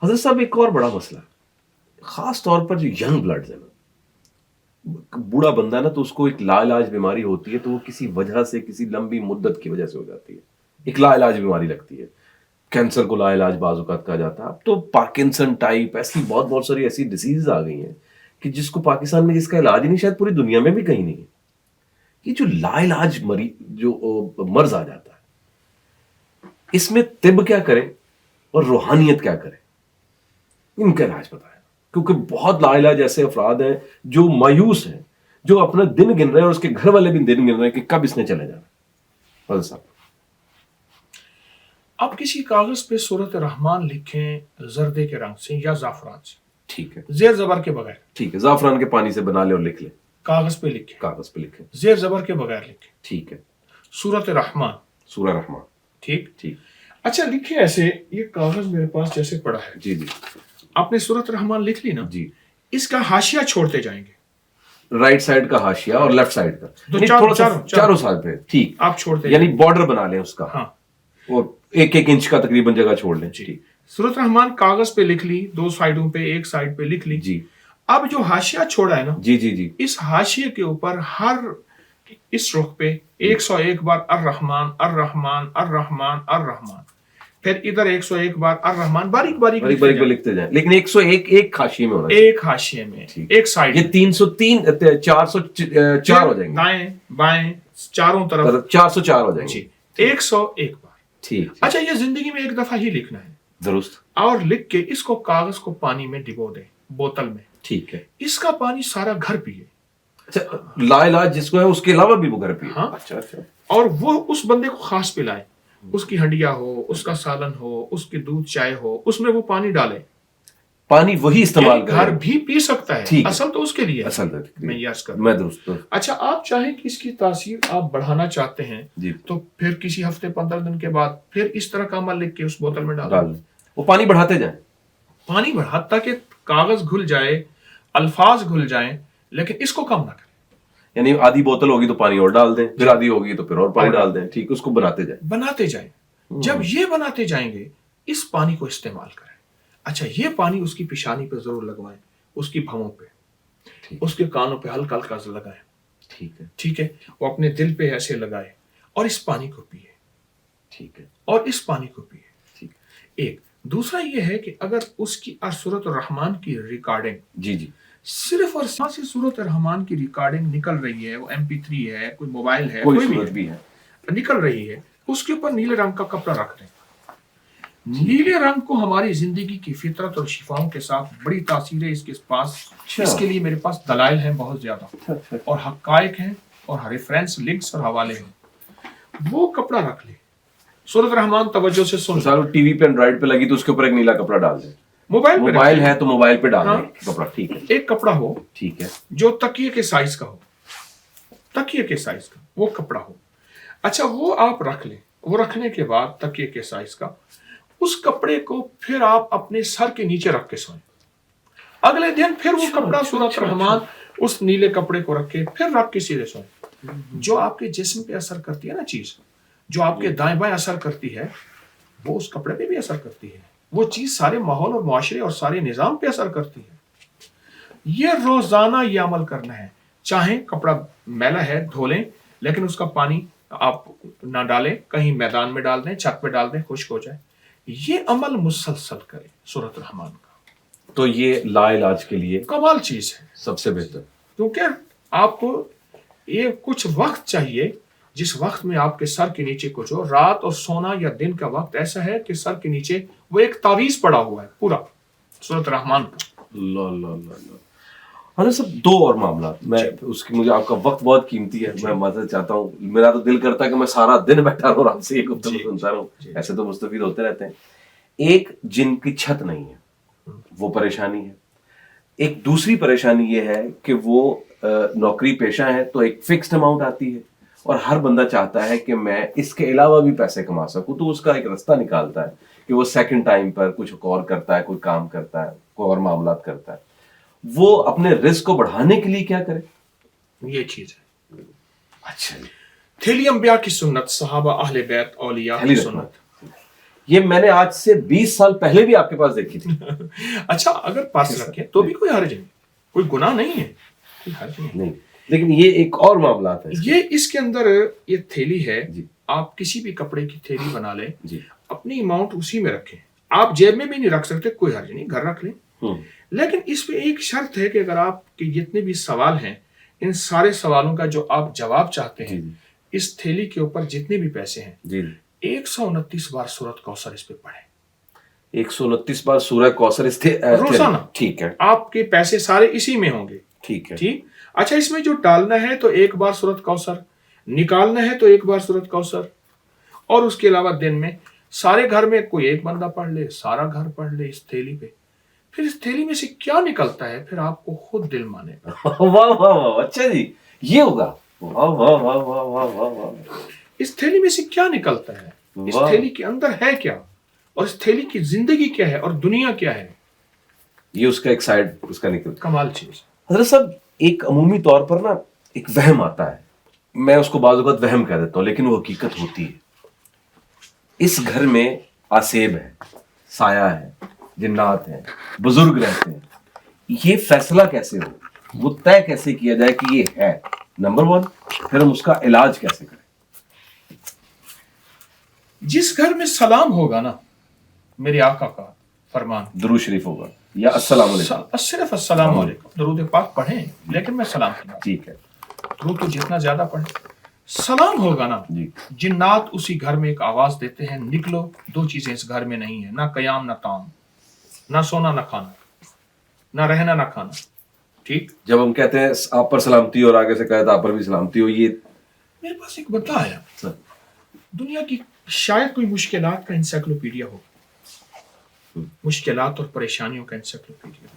S1: حضرت صاحب، ایک اور بڑا مسئلہ ہے، خاص طور پر جو ینگ بلڈز ہے نا، بوڑھا بندہ ہے نا، تو اس کو ایک لا علاج بیماری ہوتی ہے، تو وہ کسی وجہ سے، کسی لمبی مدت کی وجہ سے ہو جاتی ہے، ایک لا علاج بیماری لگتی ہے، کینسر کو لا علاج بعض اوقات کہا جاتا ہے۔ اب تو پارکنسن ٹائپ ایسی بہت ساری ایسی ڈیزیز آ گئی ہیں کہ جس کو پاکستان میں جس کا علاج ہی نہیں، شاید پوری دنیا میں بھی کہیں نہیں ہے۔ یہ جو لا علاج جو مرض آ جاتا ہے، اس میں طب کیا کرے اور روحانیت کیا کرے، ان کا علاج بتائیں، کیونکہ بہت لا علاج ایسے افراد ہیں جو مایوس ہیں، جو اپنا دن گن رہے ہیں، اور اس کے گھر والے بھی دن گن رہے ہیں کہ کب اس نے چلے جانا۔ حضرت صاحب،
S2: آپ کسی کاغذ پہ سورۃ الرحمن لکھیں زردے کے رنگ سے یا زعفران سے،
S1: ٹھیک ہے،
S2: زیر زبر کے بغیر،
S1: ٹھیک ہے، زعفران کے پانی سے بنا لیں اور لکھ لیں،
S2: کاغذ پہ لکھیں،
S1: کاغذ پہ لکھیں،
S2: زیر زبر کے بغیر لکھیں،
S1: ٹھیک ہے،
S2: سورۃ الرحمن،
S1: سورہ رحمان،
S2: ٹھیک۔
S1: ٹھیک،
S2: اچھا، لکھیں ایسے، یہ کاغذ میرے پاس جیسے پڑا ہے،
S1: جی جی
S2: آپ نے سورۃ الرحمن لکھ لی نا،
S1: جی،
S2: اس کا حاشیہ چھوڑتے جائیں گے،
S1: رائٹ سائڈ کا حاشیہ اور لیفٹ سائڈ کا،
S2: تو
S1: یعنی
S2: چاروں-
S1: تھوڑا سا
S2: چاروں-
S1: چاروں سائڈ پہ، ٹھیک،
S2: آپ چھوڑتے
S1: یعنی
S2: جائیں۔
S1: بارڈر بنا لیں اس کا،
S2: ہاں
S1: اور 1 انچ کا تقریباً جگہ چھوڑ لیں،
S2: جی،
S1: ٹھیک،
S2: سورۃ الرحمن کاغذ پہ لکھ لی، 2 سائڈوں پہ، ایک سائڈ پہ لکھ لی۔
S1: جی
S2: اب جو حاشیہ چھوڑا ہے نا،
S1: جی جی جی،
S2: اس حاشیے کے اوپر ہر اس رخ پہ 101 بار الرحمن الرحمن الرحمن الرحمن، پھر ادھر 101 بار الرحمن، باریک باریک
S1: باریک
S2: لکھتے
S1: باریک پہ
S2: جائیں،
S1: لکھتے جائیں، لیکن 101 ایک حاشیے میں ہونا چاہیے،
S2: ایک حاشیے میں،
S1: ٹھیک،
S2: ایک سائڈ
S1: یہ 303 404 ہو جائیں گے،
S2: دائیں بائیں چاروں طرف،
S1: 404 ہو جائیں گے،
S2: جی، 101 بار۔
S1: ٹھیک،
S2: اچھا، یہ زندگی میں ایک دفعہ ہی لکھنا ہے،
S1: درست،
S2: اور لکھ کے اس کو کاغذ کو پانی میں ڈبو دیں، بوتل میں،
S1: ٹھیک ہے،
S2: اس کا پانی سارا گھر پیے،
S1: اچھا، لا علاج جس کو ہے اس کے علاوہ بھی وہ گھر پہ،
S2: ہاں،
S1: اچھا اچھا،
S2: اور وہ اس بندے کو خاص پلائے، اس کی ہنڈیا ہو، اس کا سالن ہو، اس کی دودھ چائے ہو، اس میں وہ پانی ڈالے،
S1: پانی وہی استعمال
S2: یعنی گھر
S1: کریں،
S2: بھی پی سکتا ہے،
S1: ٹھیک ہے،
S2: اصل تو اس کے لیے ہے،
S1: اصل
S2: میں یہ عرض کروں۔
S1: میں درست،
S2: اچھا، آپ چاہیں کہ اس کی تاثیر آپ بڑھانا چاہتے ہیں،
S1: جی،
S2: تو پھر کسی ہفتے 15 دن کے بعد پھر اس طرح کا عمل لکھ کے اس بوتل میں ڈال
S1: ڈال
S2: دیں،
S1: دیں، وہ پانی بڑھاتے جائیں،
S2: پانی بڑھا تاکہ کاغذ گھل جائے، الفاظ گھل جائیں، لیکن اس کو کم نہ کریں،
S1: یعنی آدھی بوتل ہوگی تو پانی اور ڈال دیں، پھر آدھی ہوگی تو پھر اور پانی ڈال دیں، ٹھیک، اس کو بناتے جائیں،
S2: بناتے جائیں۔ جب یہ بناتے جائیں گے، اس پانی کو استعمال کریں۔ اچھا، یہ پانی اس کی پیشانی پہ ضرور لگوائیں، اس کی بھووں پہ،
S1: ٹھیک،
S2: اس کے کانوں پہ ہلکا ہلکا سے لگائیں،
S1: ٹھیک ہے،
S2: ٹھیک ہے، وہ اپنے دل پہ ایسے لگائے، اور اس پانی کو پیے۔
S1: ٹھیک ہے.
S2: اور اس پانی کو پیے.
S1: ٹھیک.
S2: ایک دوسرا یہ ہے کہ اگر اس کی سورت الرحمان کی ریکارڈنگ
S1: جی جی
S2: صرف اور صرف سورت الرحمان کی ریکارڈنگ نکل رہی ہے, وہ MP3 ہے, کوئی موبائل ہے,
S1: کوئی
S2: کوئی
S1: صورت بھی ہے,
S2: نکل رہی ہے, اس کے اوپر نیلے رنگ کا کپڑا رکھ دیں. نیلے رنگ کو ہماری زندگی کی فطرت اور شفاؤں کے ساتھ بڑی تاثیر ہے اس کے پاس. اس کے لیے میرے پاس دلائل ہیں بہت زیادہ, اور حقائق ہیں, اور ریفرنس لنکس اور حوالے ہیں. وہ کپڑا رکھ لے. سورت رحمان توجہ سے سن.
S1: مثلا ٹی وی پہ اینڈرائڈ پہ لگی تو اس کے اوپر ایک نیلا کپڑا ڈال دیں.
S2: موبائل
S1: ہے تو موبائل پہ ڈال دیں کپڑا. ٹھیک ہے.
S2: ایک کپڑا ہو,
S1: ٹھیک ہے,
S2: جو تکیے کے سائز کا ہو, تکیے کے سائز کا وہ کپڑا ہو. اچھا, وہ آپ رکھ لیں. وہ رکھنے کے بعد تکیے کے سائز کا اس کپڑے کو پھر آپ اپنے سر کے نیچے رکھ کے سوئیں. اگلے دن پھر وہ کپڑا سورت رحمان اس نیلے کپڑے کو رکھ کے پھر رکھ کے سیدھے سوئیں. جو آپ کے جسم پہ اثر کرتی ہے نا چیز, جو آپ کے دائیں بائیں اثر کرتی ہے, وہ اس کپڑے پہ بھی اثر کرتی ہے. وہ چیز سارے ماحول اور معاشرے اور سارے نظام پہ اثر کرتی ہے. یہ روزانہ یہ عمل کرنا ہے. چاہیں کپڑا میلا ہے دھو لیں, لیکن اس کا پانی آپ نہ ڈالیں, کہیں میدان میں ڈال دیں, چھت پہ ڈال دیں, خشک ہو جائے. یہ عمل مسلسل کریں سورت رحمان کا.
S1: تو یہ لا علاج کے لیے
S2: کمال چیز ہے,
S1: سب سے بہتر.
S2: کیونکہ آپ کو یہ کچھ وقت چاہیے جس وقت میں آپ کے سر کے نیچے کچھ ہو. رات اور سونا یا دن کا وقت ایسا ہے کہ سر کے نیچے وہ ایک تعویذ پڑا ہوا ہے پورا سورت رحمان کا.
S1: حضرت صاحب, دو اور معاملات. میں اس کی, مجھے آپ کا وقت بہت قیمتی ہے, میں معذرت چاہتا ہوں. میرا تو دل کرتا ہے کہ میں سارا دن بیٹھا رہوں آپ سے یہ گفتگو سنتا رہوں. ایسے تو مستفید ہوتے رہتے ہیں. ایک, جن کی چھت نہیں ہے وہ پریشانی ہے. ایک دوسری پریشانی یہ ہے کہ وہ نوکری پیشہ ہے تو ایک فکسڈ اماؤنٹ آتی ہے, اور ہر بندہ چاہتا ہے کہ میں اس کے علاوہ بھی پیسے کما سکوں, تو اس کا ایک رستہ نکالتا ہے کہ وہ سیکنڈ ٹائم پر کچھ اور کرتا ہے, کوئی کام کرتا ہے, کوئی اور معاملات کرتا ہے. وہ اپنے رزق کو بڑھانے کے لیے کیا کرے؟
S2: یہ چیز ہے.
S1: اچھا,
S2: تھیلی انبیاء کی سنت, صحابہ, اہل بیت, اولیاء کی سنت.
S1: یہ میں نے آج سے 20 سال پہلے بھی آپ کے پاس دیکھی تھی.
S2: اچھا, اگر پاس رکھیں تو بھی کوئی حرج نہیں, کوئی گناہ نہیں ہے, کوئی حرج نہیں.
S1: لیکن یہ ایک اور معاملات ہے.
S2: یہ اس کے اندر یہ تھیلی ہے, آپ کسی بھی کپڑے کی تھیلی بنا لیں, اپنی اماؤنٹ اسی میں رکھیں. آپ جیب میں بھی نہیں رکھ سکتے, کوئی حرج نہیں, گھر رکھ لیں. لیکن اس پہ ایک شرط ہے کہ اگر آپ کے جتنے بھی سوال ہیں, ان سارے سوالوں کا جو آپ جواب چاہتے ہیں, اس تھیلی کے اوپر جتنے بھی پیسے ہیں 129 بار سورت کوثر اس پہ پڑھیں.
S1: 129 بار سورہ کوثر
S2: روزانہ.
S1: ٹھیک ہے,
S2: آپ کے پیسے سارے اسی میں ہوں گے.
S1: ٹھیک ہے.
S2: ٹھیک. اچھا, اس میں جو ڈالنا ہے تو ایک بار سورت کوثر, نکالنا ہے تو ایک بار سورت کوثر, اور اس کے علاوہ دن میں سارے گھر میں کوئی ایک بندہ پڑھ لے, سارا گھر پڑھ لے اس تھیلی پہ. پھر اس تھیلی میں سے کیا نکلتا ہے پھر آپ کو خود دل مانے گا.
S1: واہ واہ واہ, اچھا جی, یہ ہوگا. واہ واہ واہ واہ واہ واہ واہ.
S2: اس تھیلی میں سے کیا نکلتا ہے, اس تھیلی کے اندر ہے کیا, اور اس تھیلی کی زندگی کیا ہے, اور دنیا کیا ہے,
S1: یہ اس کا ایک سائڈ اس کا نکل.
S2: کمال چیز.
S1: حضرت صاحب, ایک عمومی طور پر نا ایک وہم آتا ہے, میں اس کو بعض اوقات وہم کہہ دیتا ہوں, لیکن وہ حقیقت ہوتی ہے. اس گھر میں آسیب ہے, سایہ ہے, جنات ہیں, بزرگ رہتے ہیں. یہ فیصلہ کیسے ہو, وہ طے کیسے کیا جائے کہ یہ ہے, نمبر 1. پھر ہم اس کا علاج کیسے کریں؟
S2: جس گھر میں سلام ہوگا نا, میرے آقا کا فرمان,
S1: درود شریف ہوگا یا السلام علیکم,
S2: صرف السلام علیکم, درود پاک پڑھیں, لیکن میں سلام کی بات.
S1: ٹھیک ہے.
S2: درود تو جتنا زیادہ پڑھیں, سلام ہوگا نا, جنات اسی گھر میں ایک آواز دیتے ہیں, نکلو, 2 چیزیں اس گھر میں نہیں ہیں, نہ قیام نہ تام, نہ سونا نہ کھانا, نہ رہنا نہ کھانا. ٹھیک.
S1: جب ہم کہتے ہیں آپ پر سلامتی اور آگے سے کہتے ہیں آپ پر بھی سلامتی ہو, یہ
S2: میرے پاس ایک بندہ آیا, دنیا کی شاید کوئی مشکلات کا انسائکلوپیڈیا ہو, مشکلات اور پریشانیوں کا انسائکلوپیڈیا.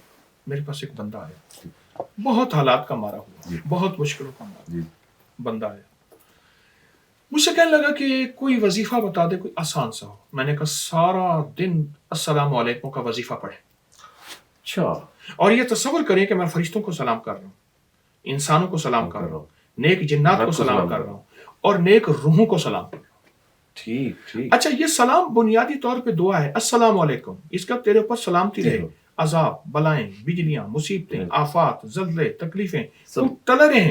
S2: میرے پاس ایک بندہ آیا, بہت حالات کا مارا ہوا, بہت مشکلوں کا مارا بندہ آیا. مجھ سے کہنے لگا کہ کوئی وظیفہ بتا دے, کوئی آسان سا ہو. میں نے کہا سارا دن السلام علیکم کا وظیفہ پڑھیں.
S1: اچھا.
S2: اور یہ تصور کریں کہ میں فرشتوں کو سلام کر رہا ہوں, انسانوں کو سلام کر رہا ہوں, نیک جنات کو سلام کر رہا ہوں, اور نیک روحوں کو سلام کر رہا ہوں.
S1: ٹھیک.
S2: اچھا, یہ سلام بنیادی طور پہ دعا ہے, السلام علیکم, اس کا تیرے اوپر سلامتی رہے. عذاب, بلائیں, بجلیاں, مصیبتیں, آفات, زلزلے, تکلیفیں, ٹل رہے ہیں.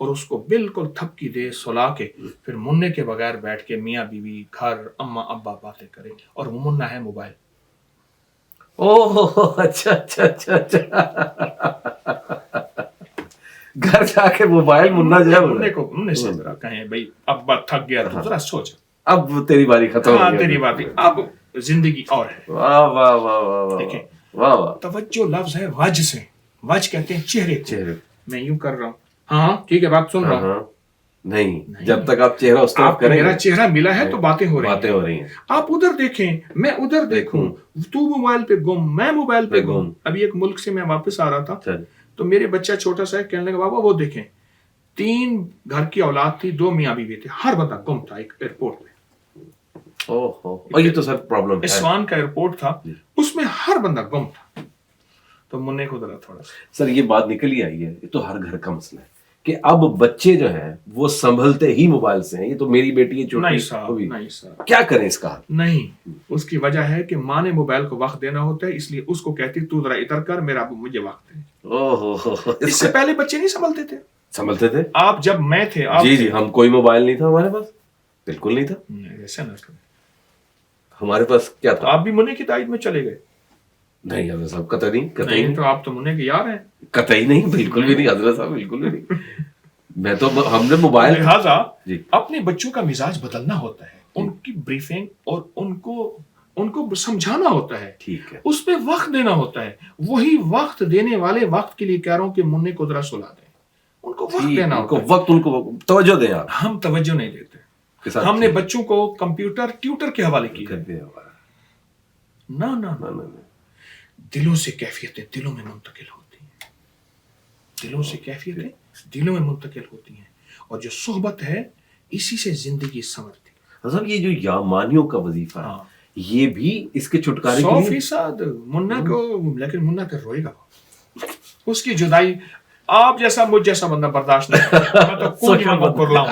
S2: اور اس کو بالکل تھپکی دے سلا کے پھر منع کے بغیر بیٹھ کے میاں بیوی گھر اما ابا باتیں کرے، اور وہ منع ہے موبائل.
S1: اوہ اچھا اچھا اچھا اچھا، گھر جا کے موبائل منا جو ہے
S2: منع کو منع سے ذرا کہیں بھائی ابا تھک گیا تو ذرا سوچ،
S1: اب تیری باری ختم ہو
S2: ہاں
S1: گئی.
S2: تیری بات ہے، اب زندگی اور ہے.
S1: واہ واہ واہ واہ واہ
S2: دیکھیں
S1: واہ واہ.
S2: توجہ لفظ ہے وجہ سے، وجہ کہتے ہیں چہرے کو.
S1: چہرے
S2: میں یوں کر رہا ہوں، ہاں ٹھیک ہے بات سن رہا ہوں.
S1: ہاں نہیں، جب تک آپ چہرہ اس طرف
S2: آپ کو
S1: کریں
S2: میرا چہرہ ملا ہے تو باتیں ہو رہی
S1: ہیں.
S2: آپ ادھر دیکھیں میں ادھر دیکھوں، تو موبائل پہ گم میں موبائل پہ گم. ابھی ایک ملک سے میں واپس آ رہا تھا تو میرے بچہ چھوٹا سا ہے، کہنے لگا بابا وہ دیکھیں 3 گھر کی اولاد تھی، 2 میاں بیوی تھے، ہر بندہ گم تھا ایک ایئرپورٹ پہ.
S1: اور یہ تو سر پرابلم ہے.
S2: اسوان کا ایئرپورٹ تھا، اس میں ہر بندہ گم تھا. تو منع کو ذرا تھوڑا سا
S1: سر یہ بات نکل ہی آئی ہے، یہ تو ہر گھر کا مسئلہ ہے کہ اب بچے جو ہیں وہ سنبھلتے ہی موبائل سے ہیں. یہ تو میری بیٹی ہے چھوٹی،
S2: نہیں صاحب
S1: کیا کریں اس کا؟
S2: نہیں، اس کی وجہ ہے کہ ماں نے موبائل کو وقت دینا ہوتا ہے، اس لیے اس کو کہتی تو ذرا ادھر کر، میرا مجھے وقت ہے. اس سے پہلے بچے نہیں سنبھلتے تھے. آپ جب میں تھے
S1: جی ہم کوئی موبائل نہیں تھا ہمارے پاس، بالکل نہیں تھا.
S2: ایسا نہ
S1: ہمارے پاس کیا تھا؟
S2: آپ بھی منع کی تائید میں چلے گئے.
S1: نہیں حضرت صاحب قطعی نہیں،
S2: تو آپ تو منع کے یار ہیں.
S1: قطعی نہیں، بالکل بھی نہیں حضرت صاحب، بالکل بھی نہیں. میں تو ہم نے موبائل
S2: لہٰذا اپنے بچوں کا مزاج بدلنا ہوتا ہے، ان کی بریفنگ اور ان کو سمجھانا ہوتا ہے،
S1: ٹھیک ہے،
S2: اس پہ وقت دینا ہوتا ہے. وہی وقت دینے والے وقت کے لیے کہہ رہا ہوں کہ منع کو ذرا سلا دیں، ان کو وقت دینا ہوتا ہے.
S1: وقت ان کو توجہ دیں. آپ
S2: ہم توجہ نہیں دیتے. ہم نے بچوں کو کمپیوٹر ٹیوٹر کے حوالے کیا. نہ دلوں سے کیفیتیں دلوں میں منتقل ہوتی ہیں، دلوں سے کیفیتیں دلوں میں منتقل ہوتی ہیں، اور جو صحبت ہے اسی سے زندگی سنورتی ہے.
S1: حضرت یہ جو یامانیوں کا وظیفہ ہے یہ بھی اس کے چھٹکارے کے لیے
S2: 100% منا کو، لیکن منا پھر روئے گا، اس کی جدائی آپ جیسا مجھ جیسا بندہ برداشت نہیں کرتا. میں تو کوئی نہ کر لاؤں.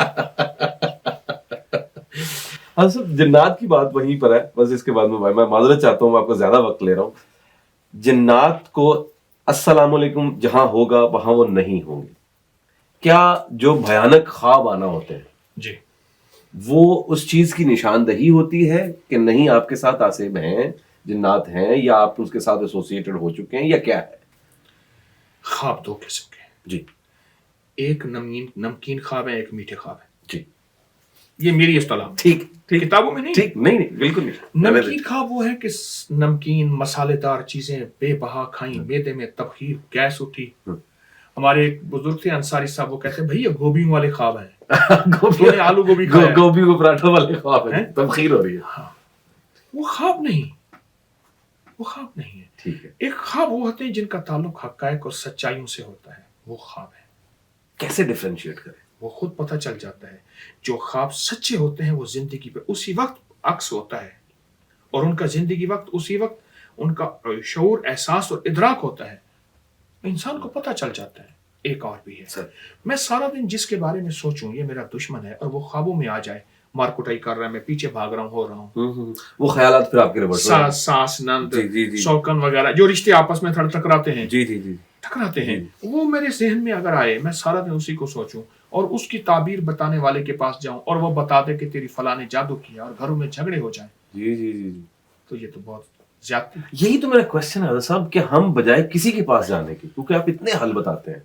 S1: حضرت جنات کی بات وہیں پر ہے، بس اس کے بعد میں معذرت چاہتا ہوں، میں آپ کو زیادہ وقت لے رہا ہوں. جنات کو السلام علیکم جہاں ہوگا وہاں وہ نہیں ہوں گے. کیا جو بھیانک خواب آنا ہوتے ہیں
S2: جی
S1: وہ اس چیز کی نشاندہی ہوتی ہے کہ نہیں آپ کے ساتھ آصب ہیں، جنات ہیں، یا آپ اس کے ساتھ ایسوسیٹڈ ہو چکے ہیں، یا کیا ہے؟
S2: خواب 2 قسم کے ہیں
S1: جی.
S2: ایک نمکین خواب ہے، ایک میٹھے خواب ہے.
S1: جی
S2: یہ میری اصطلاح،
S1: ٹھیک
S2: کتابوں میں نہیں.
S1: ٹھیک نہیں بالکل نہیں.
S2: نمکین خواب وہ ہے کہ نمکین مسالے دار چیزیں بے بہا کھائیں، معدے میں تبخیر گیس اٹھی. ہمارے ایک بزرگ تھے انصاری صاحب، وہ کہتے ہیں بھائی یہ گوبھیوں والے خواب ہیں، آلو گوبھی
S1: گوبھی کو پراٹھا والے خواب ہیں، تبخیر ہو رہی ہے.
S2: وہ خواب نہیں، وہ خواب نہیں ہے.
S1: ٹھیک ہے.
S2: ایک خواب وہ ہوتے ہیں جن کا تعلق حقائق اور سچائیوں سے ہوتا ہے، وہ خواب ہے.
S1: کیسے ڈیفرینشیٹ کریں؟
S2: وہ خود پتہ چل جاتا ہے. جو خواب سچے ہوتے ہیں وہ زندگی پہ اسی وقت عکس ہوتا ہے، اور ان کا زندگی وقت اسی وقت ان کا شعور، احساس اور ادراک ہوتا ہے. انسان کو پتہ چل جاتا ہے. ایک اور بھی ہے، میں سارا دن جس کے بارے میں سوچوں یہ میرا دشمن ہے، اور وہ خوابوں میں آ جائے، مار کٹائی کر رہا ہے، میں پیچھے بھاگ رہا ہوں، ہو رہا ہوں.
S1: وہ خیالات پھر آپ کے ریورس،
S2: ساس نند شوکن وغیرہ جو رشتے آپس میں ٹکراتے ہیں، ٹکراتے ہیں، وہ میرے ذہن میں اگر آئے، میں سارا دن اسی کو سوچوں اور اس کی تعبیر بتانے والے کے پاس جاؤں اور وہ بتا دے کہ تیری فلاں نے جادو کیا اور گھروں میں جھگڑے ہو جائیں، تو یہ تو بہت زیادتی.
S1: یہی تو میرا کوشچن ہے صاحب کہ ہم بجائے کسی کے پاس جانے کے، کیونکہ آپ اتنے حل بتاتے ہیں،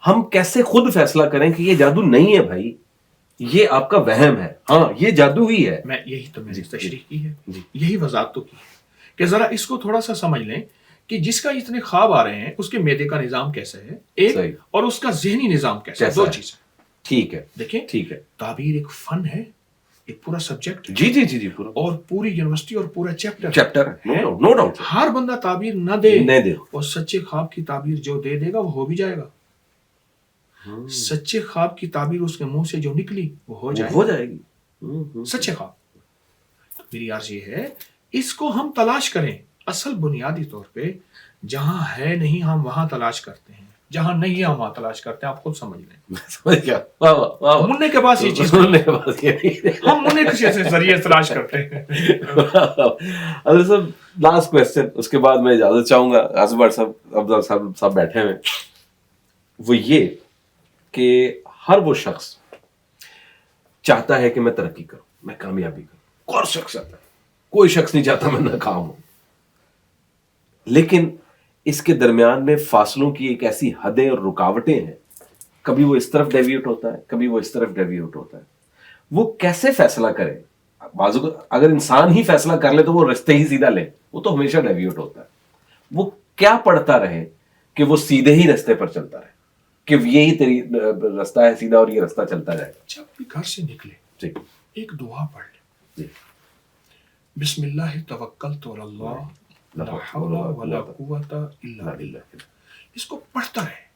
S1: ہم کیسے خود فیصلہ کریں کہ یہ جادو نہیں ہے بھائی، یہ آپ کا وہم ہے، ہاں یہ جادو ہی ہے.
S2: میں یہی تو میں نے تشریح کی ہے، یہی وضاحت تو کی ہے کہ ذرا اس کو تھوڑا سا سمجھ لیں کہ جس کا اتنے خواب آ رہے ہیں اس کے معدے کا نظام کیسا ہے ایک، اور اس کا ذہنی نظام کیسا ہے، 2 چیزیں.
S1: ٹھیک ہے،
S2: دیکھیں
S1: ٹھیک ہے.
S2: تعبیر ایک فن ہے، ایک پورا سبجیکٹ،
S1: جی پورا،
S2: اور پوری یونیورسٹی اور پورا
S1: چیپٹر ہے، نو ڈاؤٹ.
S2: ہر بندہ تعبیر نہ دے، اور سچے خواب کی تعبیر جو دے دے گا وہ ہو بھی جائے گا. سچے خواب کی تعبیر اس کے منہ سے جو نکلی وہ ہو جائے گی. سچے خواب. میری عرض یہ ہے اس کو ہم تلاش کریں. اصل بنیادی طور پہ جہاں ہے نہیں ہم وہاں تلاش کرتے ہیں، جہاں نہیں ہے ہم وہاں تلاش کرتے ہیں. آپ خود سمجھ لیں. منع کے پاس یہ چیز ہم منع کے ذریعے تلاش کرتے ہیں.
S1: حضرت صاحب لاسٹ کوسچن، اس کے بعد میں اجازت چاہوں گا. افضل صاحب بیٹھے ہوئے، وہ یہ کہ ہر وہ شخص چاہتا ہے کہ میں ترقی کروں، میں کامیابی کروں، اور شخص چاہتا ہے، کوئی شخص نہیں چاہتا میں ناکام ہوں، لیکن اس کے درمیان میں فاصلوں کی ایک ایسی حدیں اور رکاوٹیں ہیں، کبھی وہ اس طرف ڈیویٹ ہوتا ہے، کبھی وہ اس طرف ڈیویٹ ہوتا ہے، وہ کیسے فیصلہ کرے؟ بعض اگر انسان ہی فیصلہ کر لے تو وہ رستے ہی سیدھا لے، وہ تو ہمیشہ ڈیویٹ ہوتا ہے، وہ کیا پڑھتا رہے کہ وہ سیدھے ہی رستے پر چلتا رہے، کہ یہی تیری رستہ ہے سیدھا اور یہ رستہ چلتا جائے گا۔
S2: جب بھی گھر سے نکلے
S1: جی
S2: ایک دعا پڑھ لے،
S1: جی،
S2: بسم اللہ توکلت علی اللہ لا حول ولا قوت الا باللہ، اس کو پڑھتا رہے،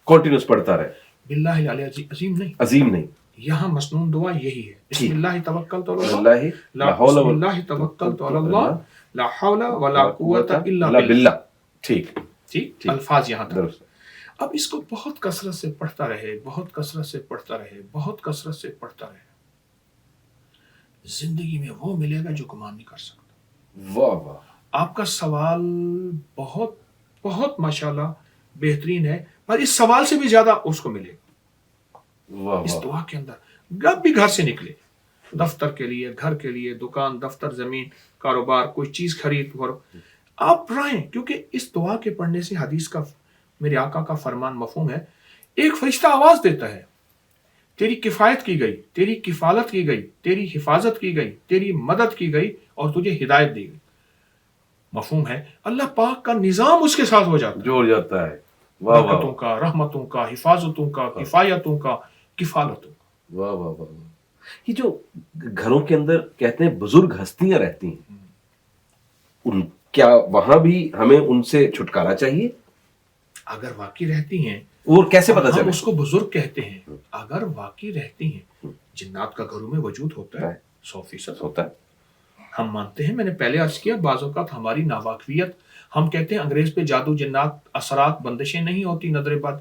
S1: کنٹینیوس پڑھتا رہے،
S2: باللہ العلی عظیم نہیں،
S1: عظیم نہیں،
S2: یہاں مسنون دعا یہی ہے، بسم اللہ توکلت علی اللہ
S1: اللہ
S2: لا بسم اللہ توکلت علی اللہ لا حول ولا قوت الا باللہ،
S1: ٹھیک
S2: ٹھیک الفاظ یہاں تک۔
S1: درست۔
S2: اب اس کو بہت کثرت سے پڑھتا رہے، بہت کثرت سے پڑھتا رہے، بہت کثرت سے پڑھتا رہے، زندگی میں وہ ملے گا جو گمان نہیں کر سکتا۔
S1: واہ واہ،
S2: آپ کا سوال بہت بہت ماشاءاللہ بہترین ہے، پر اس سوال سے بھی زیادہ اس کو ملے گا
S1: واہ
S2: اس
S1: واہ،
S2: دعا کے اندر۔ جب بھی گھر سے نکلے، دفتر کے لیے، گھر کے لیے، دکان، دفتر، زمین، کاروبار، کوئی چیز خرید فروخت، آپ پڑھیں، کیونکہ اس دعا کے پڑھنے سے حدیث کا، میرے آقا کا فرمان مفہوم ہے، ایک فرشتہ آواز دیتا ہے، تیری کفایت کی گئی، تیری کفالت کی گئی، تیری حفاظت کی گئی، تیری مدد کی گئی اور تجھے ہدایت دی گئی۔ مفہوم ہے اللہ پاک کا نظام اس کے ساتھ ہو جاتا ہے،
S1: جوڑ جاتا ہے، واہ واہ
S2: برکتوں کا، رحمتوں کا، حفاظتوں کا، کفایتوں کا، کفالتوں کا۔
S1: واہ واہ واہ، یہ جو گھروں کے اندر کہتے ہیں بزرگ ہستیاں رہتی ہیں، ان کیا وہاں بھی ہمیں ان سے چھٹکارا چاہیے؟
S2: اگر واقعی رہتی ہیں،
S1: اور کیسے پتہ
S2: ہم
S1: چلے؟
S2: اس کو بزرگ کہتے ہیں، اگر واقعی رہتی ہیں، جنات کا گھروں میں وجود ہوتا ہے 100%
S1: ہوتا ہے،
S2: ہم مانتے ہیں۔ میں نے پہلے عرض کیا، بعض اوقات ہماری ناواقفیت، ہم کہتے ہیں انگریز پہ جادو، جنات، اثرات، بندشیں نہیں ہوتی، نظر بد۔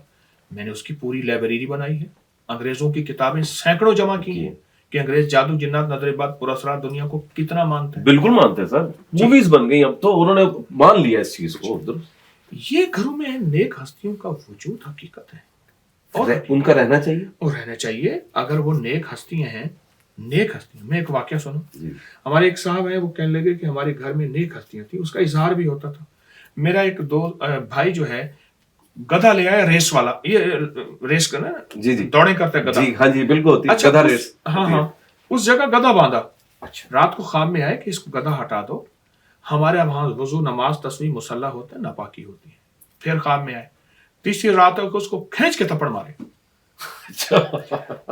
S2: میں نے اس کی پوری لائبریری بنائی ہے، انگریزوں کی کتابیں سینکڑوں جمع کی ہیں کہ انگریز جادو، جنات، نظر بد، پر اثرات دنیا کو کتنا مانتے ہیں۔
S1: بالکل مانتے ہیں سر، موویز بن گئی اب تو، انہوں نے مان لیا اس چیز کو۔
S2: یہ گھروں میں نیک ہستیوں کا وجود حقیقت ہے، اور
S1: ان کا رہنا چاہیے،
S2: اور رہنا چاہیے۔ اگر وہ نیک ہستیاں ہیں، نیک ہستیاں، میں ایک واقعہ سنوں،
S1: جی
S2: ہمارے ایک صاحب ہیں، وہ کہنے لگے کہ ہمارے گھر میں نیک ہستیاں تھیں، اس کا اظہار بھی ہوتا تھا۔ میرا ایک بھائی جو ہے، گدھا لے آیا ریس والا، یہ ریس کرنا
S1: جی جی
S2: دوڑیں کرتا ہے گدھا،
S1: جی، ہاں جی بالکل ہوتی ہے،
S2: اچھا
S1: گدھا ریس،
S2: ہاں ہاں، اس جگہ گدھا باندھا،
S1: اچھا
S2: رات کو خواب میں آئے کہ اس کو گدھا ہٹا دو، ہمارے وہاں وضو، نماز، تسبیح، مصلی ہوتا ہے، ناپاکی ہوتی ہے۔ پھر خواب میں آئے، تیسری رات کو اس کو کھینچ کے تھپڑ مارے،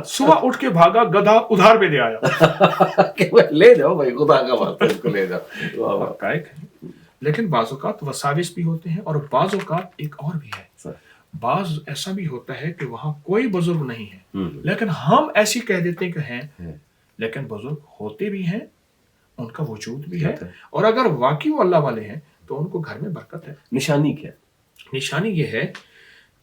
S2: صبح اٹھ کے بھاگا، گدھا ادھار پہ دے آیا۔
S1: لے جاؤ بھائی، خدا کا واسطہ اس کو لے جاؤ، واہ واہ،
S2: حقائق ہیں، لیکن بعض اوقات وساوس بھی ہوتے ہیں، اور بعض اوقات ایک اور بھی ہے، بعض ایسا بھی ہوتا ہے کہ وہاں کوئی بزرگ نہیں ہے، لیکن ہم ایسی کہہ دیتے ہیں کہ ہیں، لیکن بزرگ ہوتے بھی ہیں، ان کا وجود بھی ہے، اور اگر واقعی وہ اللہ والے ہیں تو ان کو گھر میں برکت ہے۔
S1: نشانی کیا؟
S2: نشانی یہ ہے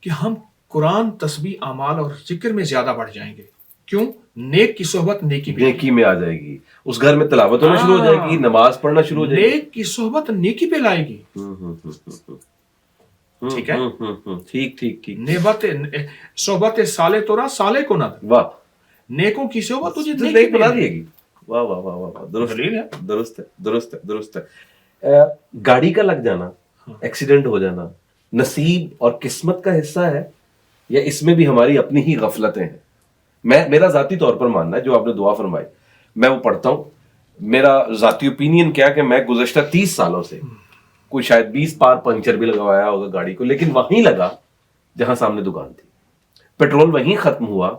S2: کہ ہم قرآن، تسبیح، اعمال اور ذکر میں زیادہ بڑھ جائیں گے۔ کیوں؟ نیک کی صحبت نیکی پہ،
S1: نیکی میں آ جائے گی، اس گھر میں تلاوت ہونا شروع ہو جائے گی، نماز پڑھنا شروع ہو جائے گی،
S2: نیک کی صحبت نیکی پہ لائے گی، ٹھیک ہے؟
S1: ٹھیک ٹھیک ٹھیک،
S2: نعبت صحبت صالح تورا صالح کو نہ دے،
S1: واہ،
S2: نیکوں کی صحبت تجھے
S1: نیک
S2: نیکی پہ
S1: بنا
S2: لائے
S1: دیے
S2: گی۔
S1: گی، واہ واہ واہ واہ، درست
S2: دلیل ہے۔
S1: درست ہے درست ہے درست ہے۔ گاڑی کا لگ جانا، ایکسیڈنٹ ہو جانا، نصیب اور قسمت کا حصہ ہے، یا اس میں بھی ہماری اپنی ہی غفلتیں ہیں؟ میرا ذاتی طور پر ماننا ہے، جو آپ نے دعا فرمائی میں وہ پڑھتا ہوں، میرا ذاتی اوپینین کیا کہ میں گزشتہ 30 سالوں سے کوئی شاید 20 بار پنچر بھی لگوایا ہوگا گاڑی کو، لیکن وہیں لگا جہاں سامنے دکان تھی، پیٹرول وہیں ختم ہوا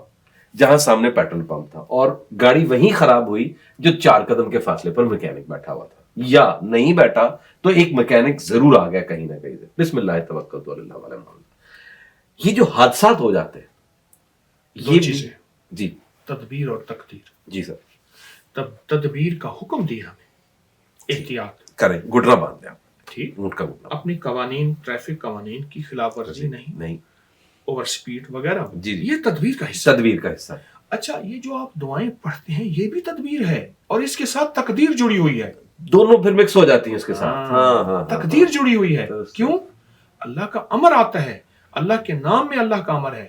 S1: جہاں سامنے پیٹرول پمپ تھا، اور گاڑی وہیں خراب ہوئی جو 4 قدم کے فاصلے پر میکینک بیٹھا ہوا تھا، یا نہیں بیٹھا تو ایک میکینک ضرور آ گیا کہیں نہ کہیں سے۔ بسم اللہ توکلت علی اللہ علیہ محمد۔ یہ جو حادثات ہو جاتے ہیں،
S2: دو
S1: یہ
S2: چیزیں،
S1: جی
S2: تدبیر اور تقدیر۔
S1: جی سر،
S2: تب تدبیر کا حکم دیا ہمیں، احتیاط
S1: کریں، گھٹنا باندھ دیں آپ،
S2: ٹھیک،
S1: اونٹ کا گھٹنا،
S2: اپنی قوانین، ٹریفک قوانین کی خلاف ورزی نہیں، اوور سپیڈ وغیرہ،
S1: جی جی،
S2: یہ تدبیر کا حصہ۔
S1: تدبیر کا حصہ ہے۔
S2: اچھا، یہ جو آپ دعائیں پڑھتے ہیں یہ بھی تدبیر ہے، اور اس کے ساتھ تقدیر جڑی ہوئی ہے،
S1: دونوں پھر مکس ہو جاتی ہیں اس کے ساتھ، ہاں ہاں،
S2: تقدیر جڑی ہوئی ہے۔ کیوں؟ اللہ کا امر آتا ہے، اللہ کے نام میں اللہ کا امر ہے،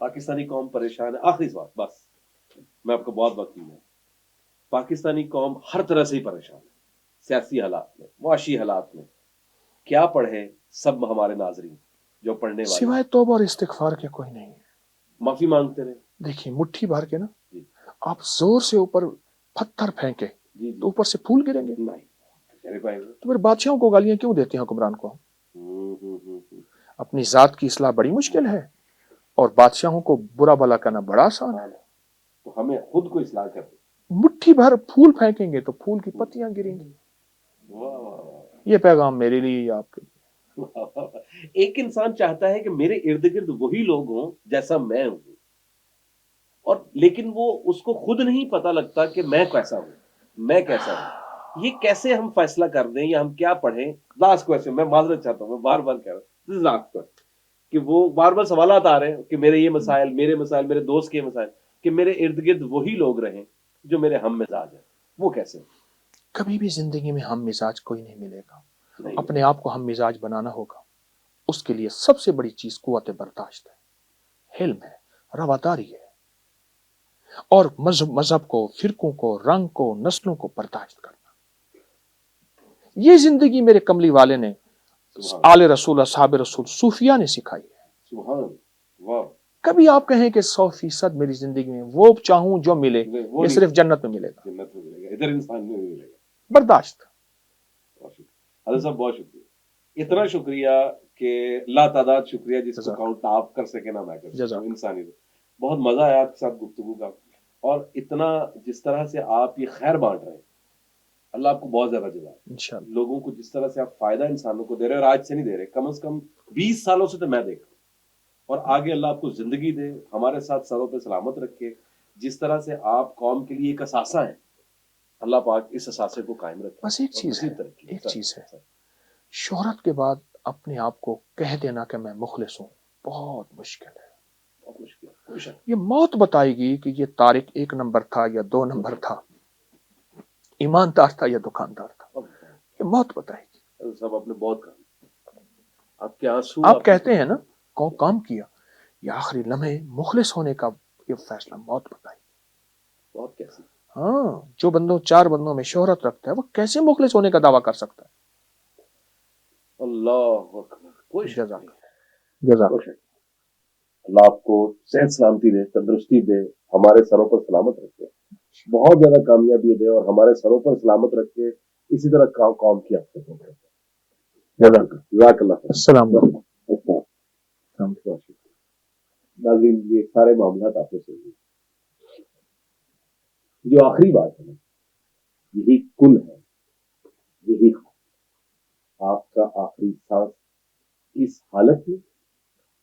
S3: پاکستانی قوم پریشان ہے. آخری بات بس، میں آپ کو بہت وقت دوں گا. پاکستانی قوم ہر طرح سے ہی پریشان ہے، سیاسی حالات میں، معاشی حالات میں. کیا پڑھیں سب ہمارے ناظرین جو پڑھنے والے
S2: سوائے توبہ اور استغفار کے کوئی نہیں ہے.
S3: معافی مانگتے رہے.
S2: دیکھیے مٹھی بھر کے نا
S3: جی
S2: آپ زور سے اوپر پتھر پھینکے
S3: جی
S2: تو اوپر سے پھول گریں گے.
S3: نہیں میرے بھائی.
S2: تو پھر بادشاہوں کو گالیاں کیوں دیتے ہیں حکمران کو؟ اپنی ذات کی اصلاح بڑی مشکل ہے اور بادشاہوں کو برا بھلا کرنا بڑا آسان ہے.
S3: تو ہمیں خود کو اصلاح کریں.
S2: مٹھی بھر پھول پھینکیں گے تو پھول کی پتیاں گریں گی.
S3: واہ واہ واہ.
S2: یہ پیغام میرے لیے یا آپ کے لیے.
S3: ایک انسان چاہتا ہے کہ میرے ارد گرد وہی لوگ ہوں جیسا میں ہوں، اور لیکن وہ اس کو خود نہیں پتا لگتا کہ میں کیسا ہوں، میں کیسا ہوں. یہ کیسے ہم فیصلہ کر دیں یا ہم کیا پڑھیں؟ لاسٹ کوشچن، میں معذرت چاہتا ہوں، میں بار بار کہہ رہا ہوں لاسٹ کوشچن، کہ وہ بار بار سوالات آ رہے ہیں کہ میرے یہ مسائل، میرے دوست کے مسائل، کہ میرے ارد گرد وہی لوگ رہیں جو میرے ہم مزاج ہیں. وہ کیسے؟
S2: کبھی بھی زندگی میں ہم مزاج کوئی نہیں ملے گا.
S3: نہیں.
S2: اپنے آپ کو ہم مزاج بنانا ہوگا. اس کے لیے سب سے بڑی چیز قوت برداشت ہے، حلم ہے، رواداری ہے، اور مذہب کو، فرقوں کو، رنگ کو، نسلوں کو برداشت کرنا. یہ زندگی میرے کملی والے نے، آل رسول، اصحاب رسول، صوفیاء نے سکھائی ہے.
S3: سبحان واہ.
S2: کبھی آپ کہیں کہ 100% میری زندگی میں وہ چاہوں جو ملے، یہ صرف جنت میں ملے گا.
S3: جنت میں ملے گا، ادھر انسان میں ملے گا.
S2: برداشت.
S3: بہت شکریہ حضرت صاحب، بہت شکریہ. اتنا شکریہ کہ لا تعداد شکریہ جس کو کاؤنٹ آپ کر سکے نا میں کر سکوں. انسانی بہت مزہ آیا آپ کے ساتھ گفتگو کا، اور اتنا جس طرح سے آپ یہ خیر بانٹ رہے ہیں، اللہ آپ کو بہت زیادہ جزائے انشاءاللہ. لوگوں کو جس طرح سے آپ فائدہ انسانوں کو دے رہے ہیں، اور آج سے نہیں دے رہے، کم از کم 20 سالوں سے تو میں دیکھ رہا ہوں. اور آگے اللہ آپ کو زندگی دے، ہمارے ساتھ سروں پہ سلامت رکھے. جس طرح سے آپ قوم کے لیے ایک اثاثہ ہیں، اللہ پاک اس اثاثے کو قائم رکھے.
S2: بس ایک چیز ہے، شہرت کے بعد اپنے آپ کو کہہ دینا کہ میں مخلص ہوں بہت مشکل ہے.
S3: بہت مشکل.
S2: یہ موت بتائے گی کہ یہ طارق 1 نمبر تھا یا 2 نمبر تھا، ایماندار تھا یا دکاندار تھا. یہ موت بتائے گی.
S3: سب آپ نے بہت کہا، آپ کے آنسو،
S2: آپ کہتے ہیں نا کام کیا، یہ آخری لمحے مخلص ہونے کا یہ فیصلہ موت بتائے گی.
S3: بہت کیسی.
S2: ہاں، جو 4 بندوں میں شہرت رکھتا ہے وہ کیسے مخلص ہونے کا دعویٰ کر سکتا ہے؟
S3: اللہ اکبر. کوئی
S2: جزاک.
S3: اللہ آپ کو صحت سلامتی دے، تندرستی دے، ہمارے سروں پر سلامت رکھے، بہت زیادہ کامیابی دے، اور ہمارے سروں پر سلامت رکھے. اسی طرح قوم کی آپ کو جزاک اللہ. السلام علیکم. ناظرین، یہ سارے معاملات آپ نے سنی. جو آخری بات ہے نا، یہی کل ہے، یہی آپ کا آخری سانس اس حالت میں،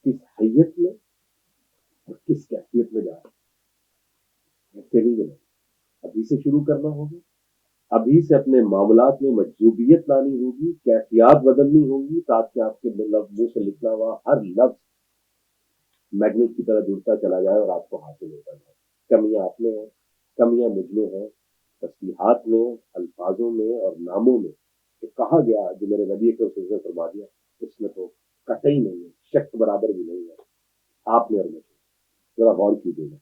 S3: کس حیت میں اور کس کیفیت میں جا رہا ہے، ایسے نہیں ملے. ابھی سے شروع کرنا ہوگا، ابھی سے اپنے معاملات میں مجذوبیت لانی ہوگی، کیفیات بدلنی ہوگی، تاکہ آپ کے منہ سے نکلا ہوا ہر لفظ میگنیٹ کی طرح جڑتا چلا جائے اور آپ کو حاصل ہوتا جائے. کمیاں آپ میں ہیں، کمیاں مجھ میں ہیں، تصریحات میں، الفاظوں میں اور ناموں میں. کہ کہا گیا جو میرے نبی کے اس نے فرما دیا، اس میں تو قطعی نہیں ہے، شک برابر بھی نہیں ہے. آپ نے اور مجھے ذرا غور کیجیے گا.